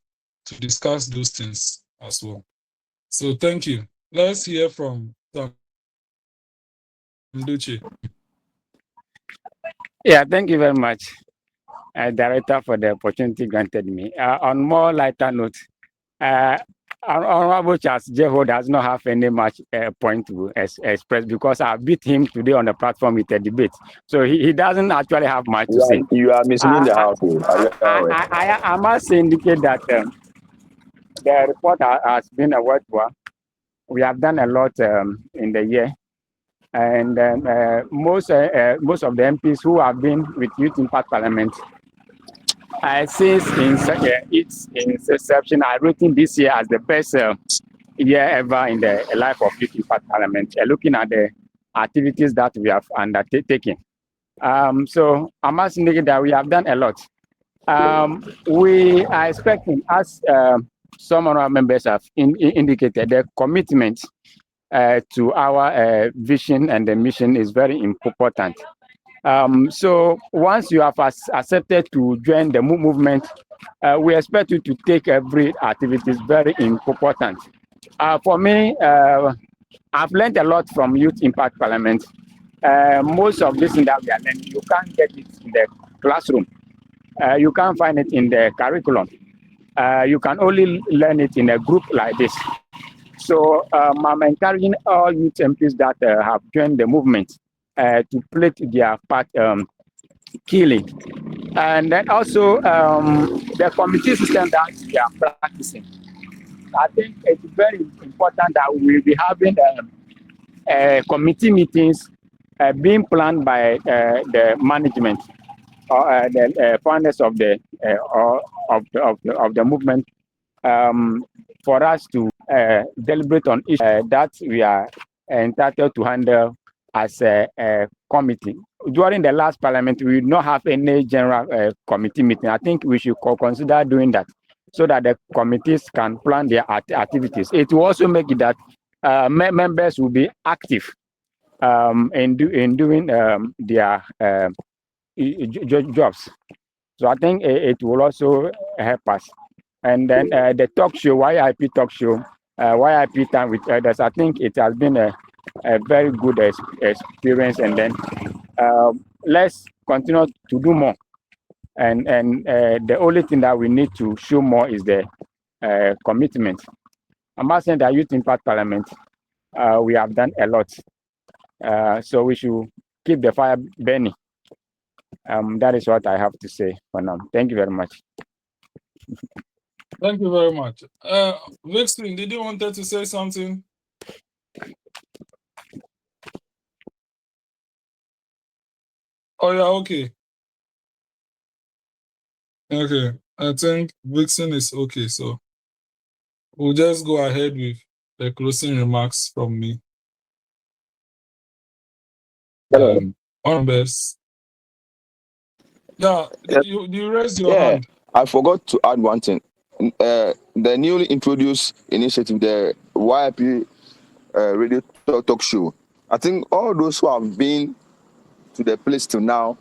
S2: to discuss those things as well. So thank you. Let's hear from Duce.
S8: Yeah, thank you very much, Director, for the opportunity granted me. On more lighter note, Honorable Charles Jeho does not have any much point to express because I beat him today on the platform with a debate. So he doesn't actually have much to say.
S9: You are misleading the house. Are you aware?
S8: I must indicate that the report has been a worthwhile. We have done a lot in the year. And most of the MPs who have been with Youth Impact Parliament since its inception are rating this year as the best year ever in the life of Youth Impact Parliament, looking at the activities that we have undertaken. So I must indicate that we have done a lot. We are expecting, as some of our members have indicated, the commitment to our vision and the mission is very important. So once you have accepted to join the movement, we expect you to take every activity is very important. For me, I've learned a lot from Youth Impact Parliament. Most of this thing that we are learning, you can't get it in the classroom. You can't find it in the curriculum. You can only learn it in a group like this. So I'm encouraging all youth MPs that have joined the movement to play their part killing. And then also the committee system that we are practicing. I think it's very important that we will be having committee meetings being planned by the management or the founders of the movement for us to deliberate on issues that we are entitled to handle as a committee. During the last parliament, we did not have any general committee meeting. I think we should consider doing that so that the committees can plan their activities. It will also make it that members will be active in doing their jobs. So I think it will also help us. And then the talk show, YIP talk show, YIP time with others, I think it has been a very good experience. And then let's continue to do more. And the only thing that we need to show more is the commitment. I'm asking the Youth Impact Parliament, we have done a lot. So we should keep the fire burning. That is what I have to say for now. Thank you very much.
S2: Thank you very much. Vixen, did you want to say something? Oh, yeah, okay. Okay, I think Vixen is okay, so we'll just go ahead with the closing remarks from me. On best. Yeah, you raised your hand.
S9: I forgot to add one thing. The newly introduced initiative, the YIP radio talk show. I think all those who have been to the place till now,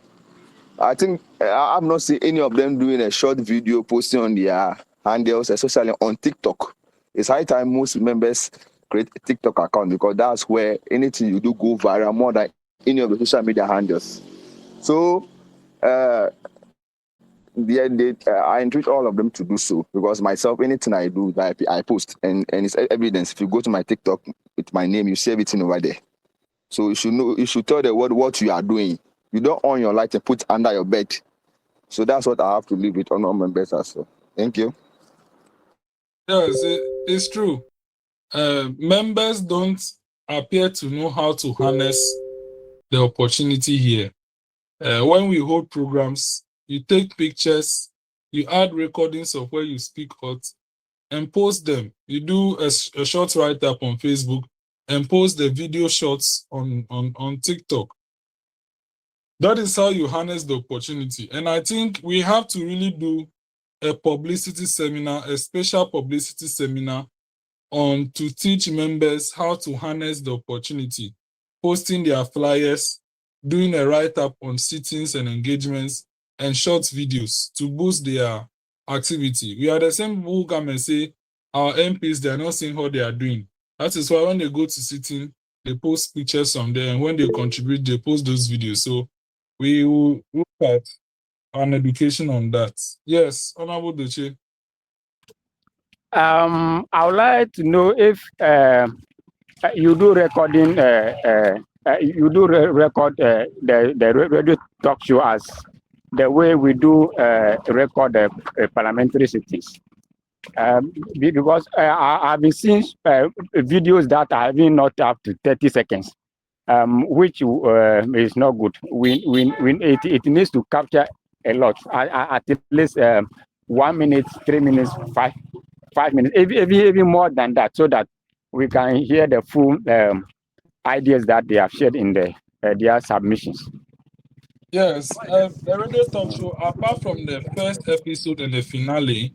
S9: I think I have not seen any of them doing a short video posting on their handles, especially on TikTok. It's high time most members create a TikTok account because that's where anything you do go viral more than any of the social media handles. So I entreat all of them to do so because myself, anything I do, I post and it's evidence. If you go to my TikTok with my name, you see everything over there. So you should know, you should tell the world what you are doing. You don't own your light and put under your bed. So that's what I have to leave with all members as well. Thank you.
S2: Yes, it's true. Members don't appear to know how to harness the opportunity here. When we hold programs, you take pictures, you add recordings of where you speak out, and post them. You do a short write-up on Facebook and post the video shots on TikTok. That is how you harness the opportunity. And I think we have to really do a publicity seminar, a special publicity seminar to teach members how to harness the opportunity, posting their flyers, doing a write-up on sittings and engagements, and short videos to boost their activity. We are the same people who come and say, our MPs, they are not seeing how they are doing. That is why when they go to sitting, they post pictures from there, and when they contribute, they post those videos. So we will look at an education on that. Yes, Honorable Doche.
S8: I would like to know if you do recording. You do record the radio talk show as the way we do record the parliamentary sittings. Because I've been seeing videos that are even not up to 30 seconds, which is not good. It needs to capture a lot, at least 1 minute, 3 minutes, 5 minutes, even more than that, so that we can hear the full ideas that they have shared in their submissions.
S2: Yes, the radio talk show, apart from the first episode and the finale,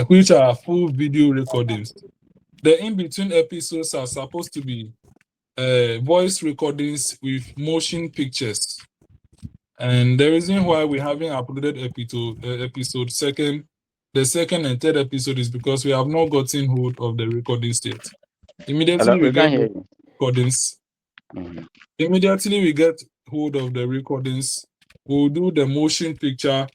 S2: which are full video recordings, the in-between episodes are supposed to be voice recordings with motion pictures. And the reason why we haven't uploaded the second and third episode is because we have not gotten hold of the recordings yet. Immediately we get recordings. Immediately we get hold of the recordings, we'll do the motion picture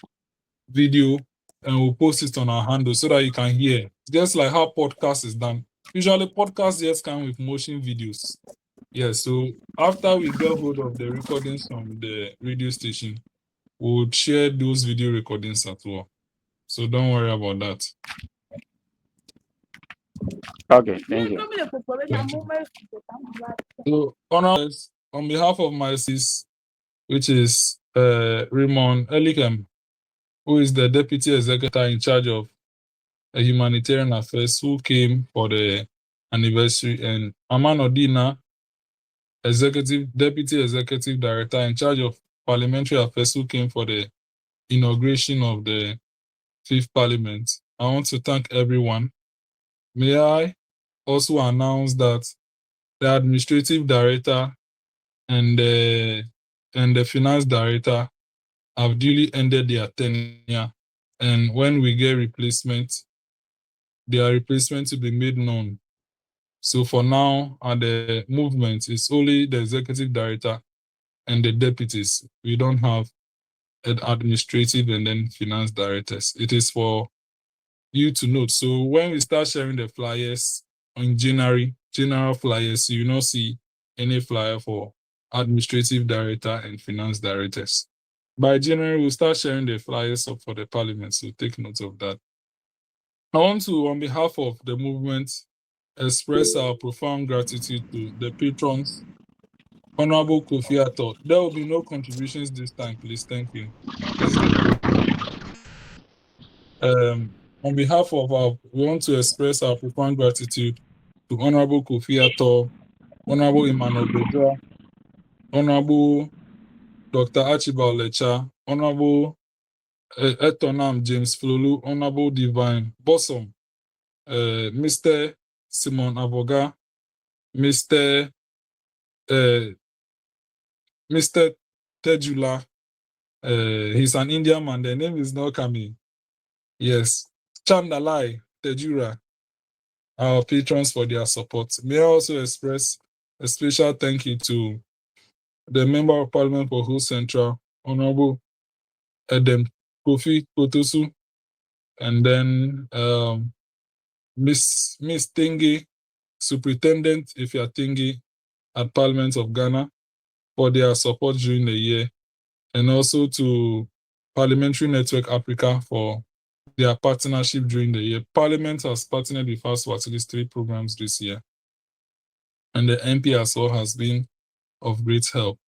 S2: video and we'll post it on our handle so that you can hear. Just like how podcast is done. Usually podcasts just come with motion videos. Yeah, so after we get hold of the recordings from the radio station, we'll share those video recordings as well. So don't worry about that.
S8: Okay, thank you.
S2: Thank you. So on behalf of my sis, which is Raymond Elikem, who is the Deputy Executive in charge of humanitarian affairs, who came for the anniversary, and Aman Odina, Deputy Executive Director in charge of parliamentary affairs, who came for the inauguration of the 5th Parliament. I want to thank everyone. May I also announce that the Administrative Director and the Finance Director have duly ended their tenure, and when we get replacement, their replacement will be made known. So for now, at the movement, it's only the Executive Director and the deputies. We don't have an administrative and then finance directors. It is for you to note. So when we start sharing the flyers on January, general flyers, you will not see any flyer for administrative director and finance directors. By January, we'll start sharing the flyers for the parliament, so take note of that. I want to, on behalf of the movement, express our profound gratitude to the patrons. Honorable Kofi Ato, there will be no contributions this time, please. Thank you. This is the on behalf of we want to express our profound gratitude to Honorable Kofi Ato, Honorable Emmanuel Bedra, Honorable Dr. Archibald Lecha, Honorable Etonam James Flolu, Honorable Divine Bosom, Mr. Simon Avoga, Mr. Tejula. He's an Indian man. The name is not coming. Yes, Chandalai Tejura, our patrons, for their support. May I also express a special thank you to the Member of Parliament for Who Central, Honorable Edem Kofi Kotosu, and then Miss Tingi, Superintendent Ifya Tingi at Parliament of Ghana, for their support during the year, and also to Parliamentary Network Africa for their partnership during the year. Parliament has partnered with us for at least 3 programs this year, and the MP as well has been of great help.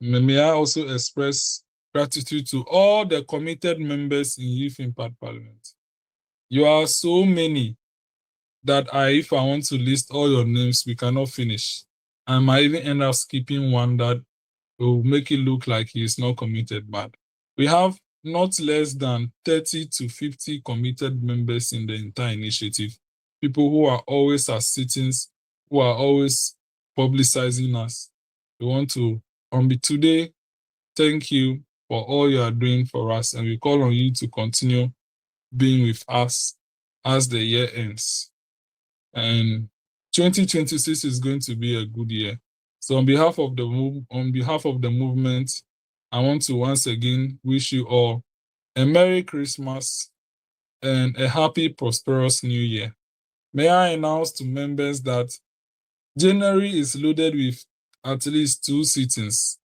S2: May I also express gratitude to all the committed members in Youth Impact Parliament. You are so many that if I want to list all your names, we cannot finish. I might even end up skipping one that will make it look like he is not committed, but we have not less than 30 to 50 committed members in the entire initiative. People who are always at sittings, who are always publicizing us. We want to, today, thank you for all you are doing for us, and we call on you to continue being with us as the year ends. And 2026 is going to be a good year. So on behalf of the movement, I want to once again wish you all a Merry Christmas and a happy, prosperous new year. May I announce to members that January is loaded with at least 2 sittings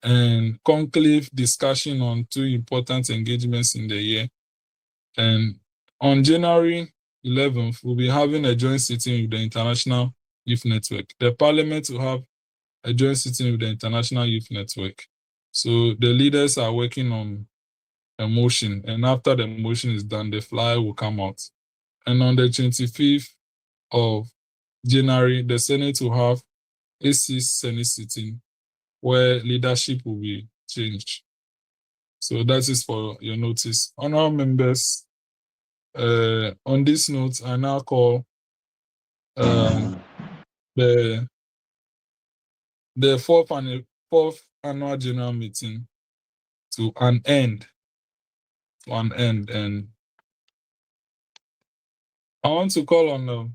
S2: and conclave discussion on 2 important engagements in the year. And on January 11th, we'll be having a joint sitting with the International Youth Network. The Parliament will have a joint sitting with the International Youth Network. So the leaders are working on a motion, and after the motion is done, the flyer will come out. And on the 25th of January, the Senate will have a 6th Senate sitting where leadership will be changed. So that is for your notice. Honorable members, on this note, I now call the fourth annual general meeting to an end. And I want to call on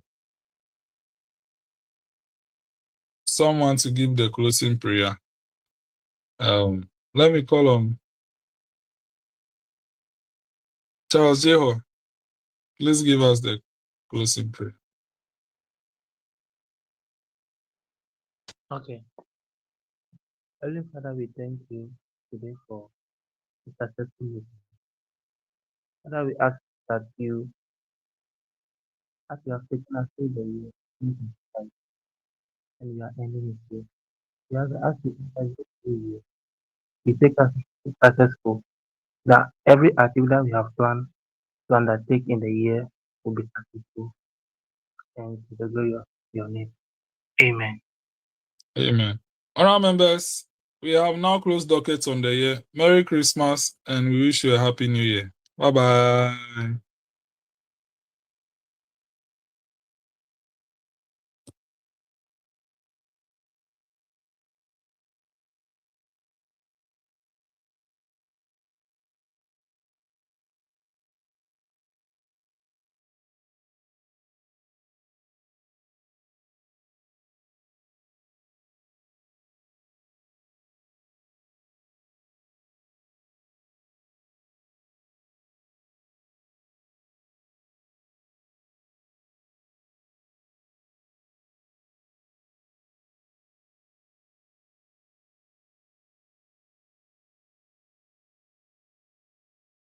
S2: someone to give the closing prayer. Let me call on Charles Jeho. Please give us the closing prayer.
S7: Okay. Heavenly Father, we thank you today for the successful meeting. Father, we ask that you, as you have taken us through the year, 2025, and we are ending it here. We ask that as we enter this new year, you take us successful, that every activity that we have planned to undertake in the year will be successful. And to the glory of your name. Amen.
S2: Amen. All right, members, we have now closed dockets on the year. Merry Christmas, and we wish you a happy new year. Bye-bye.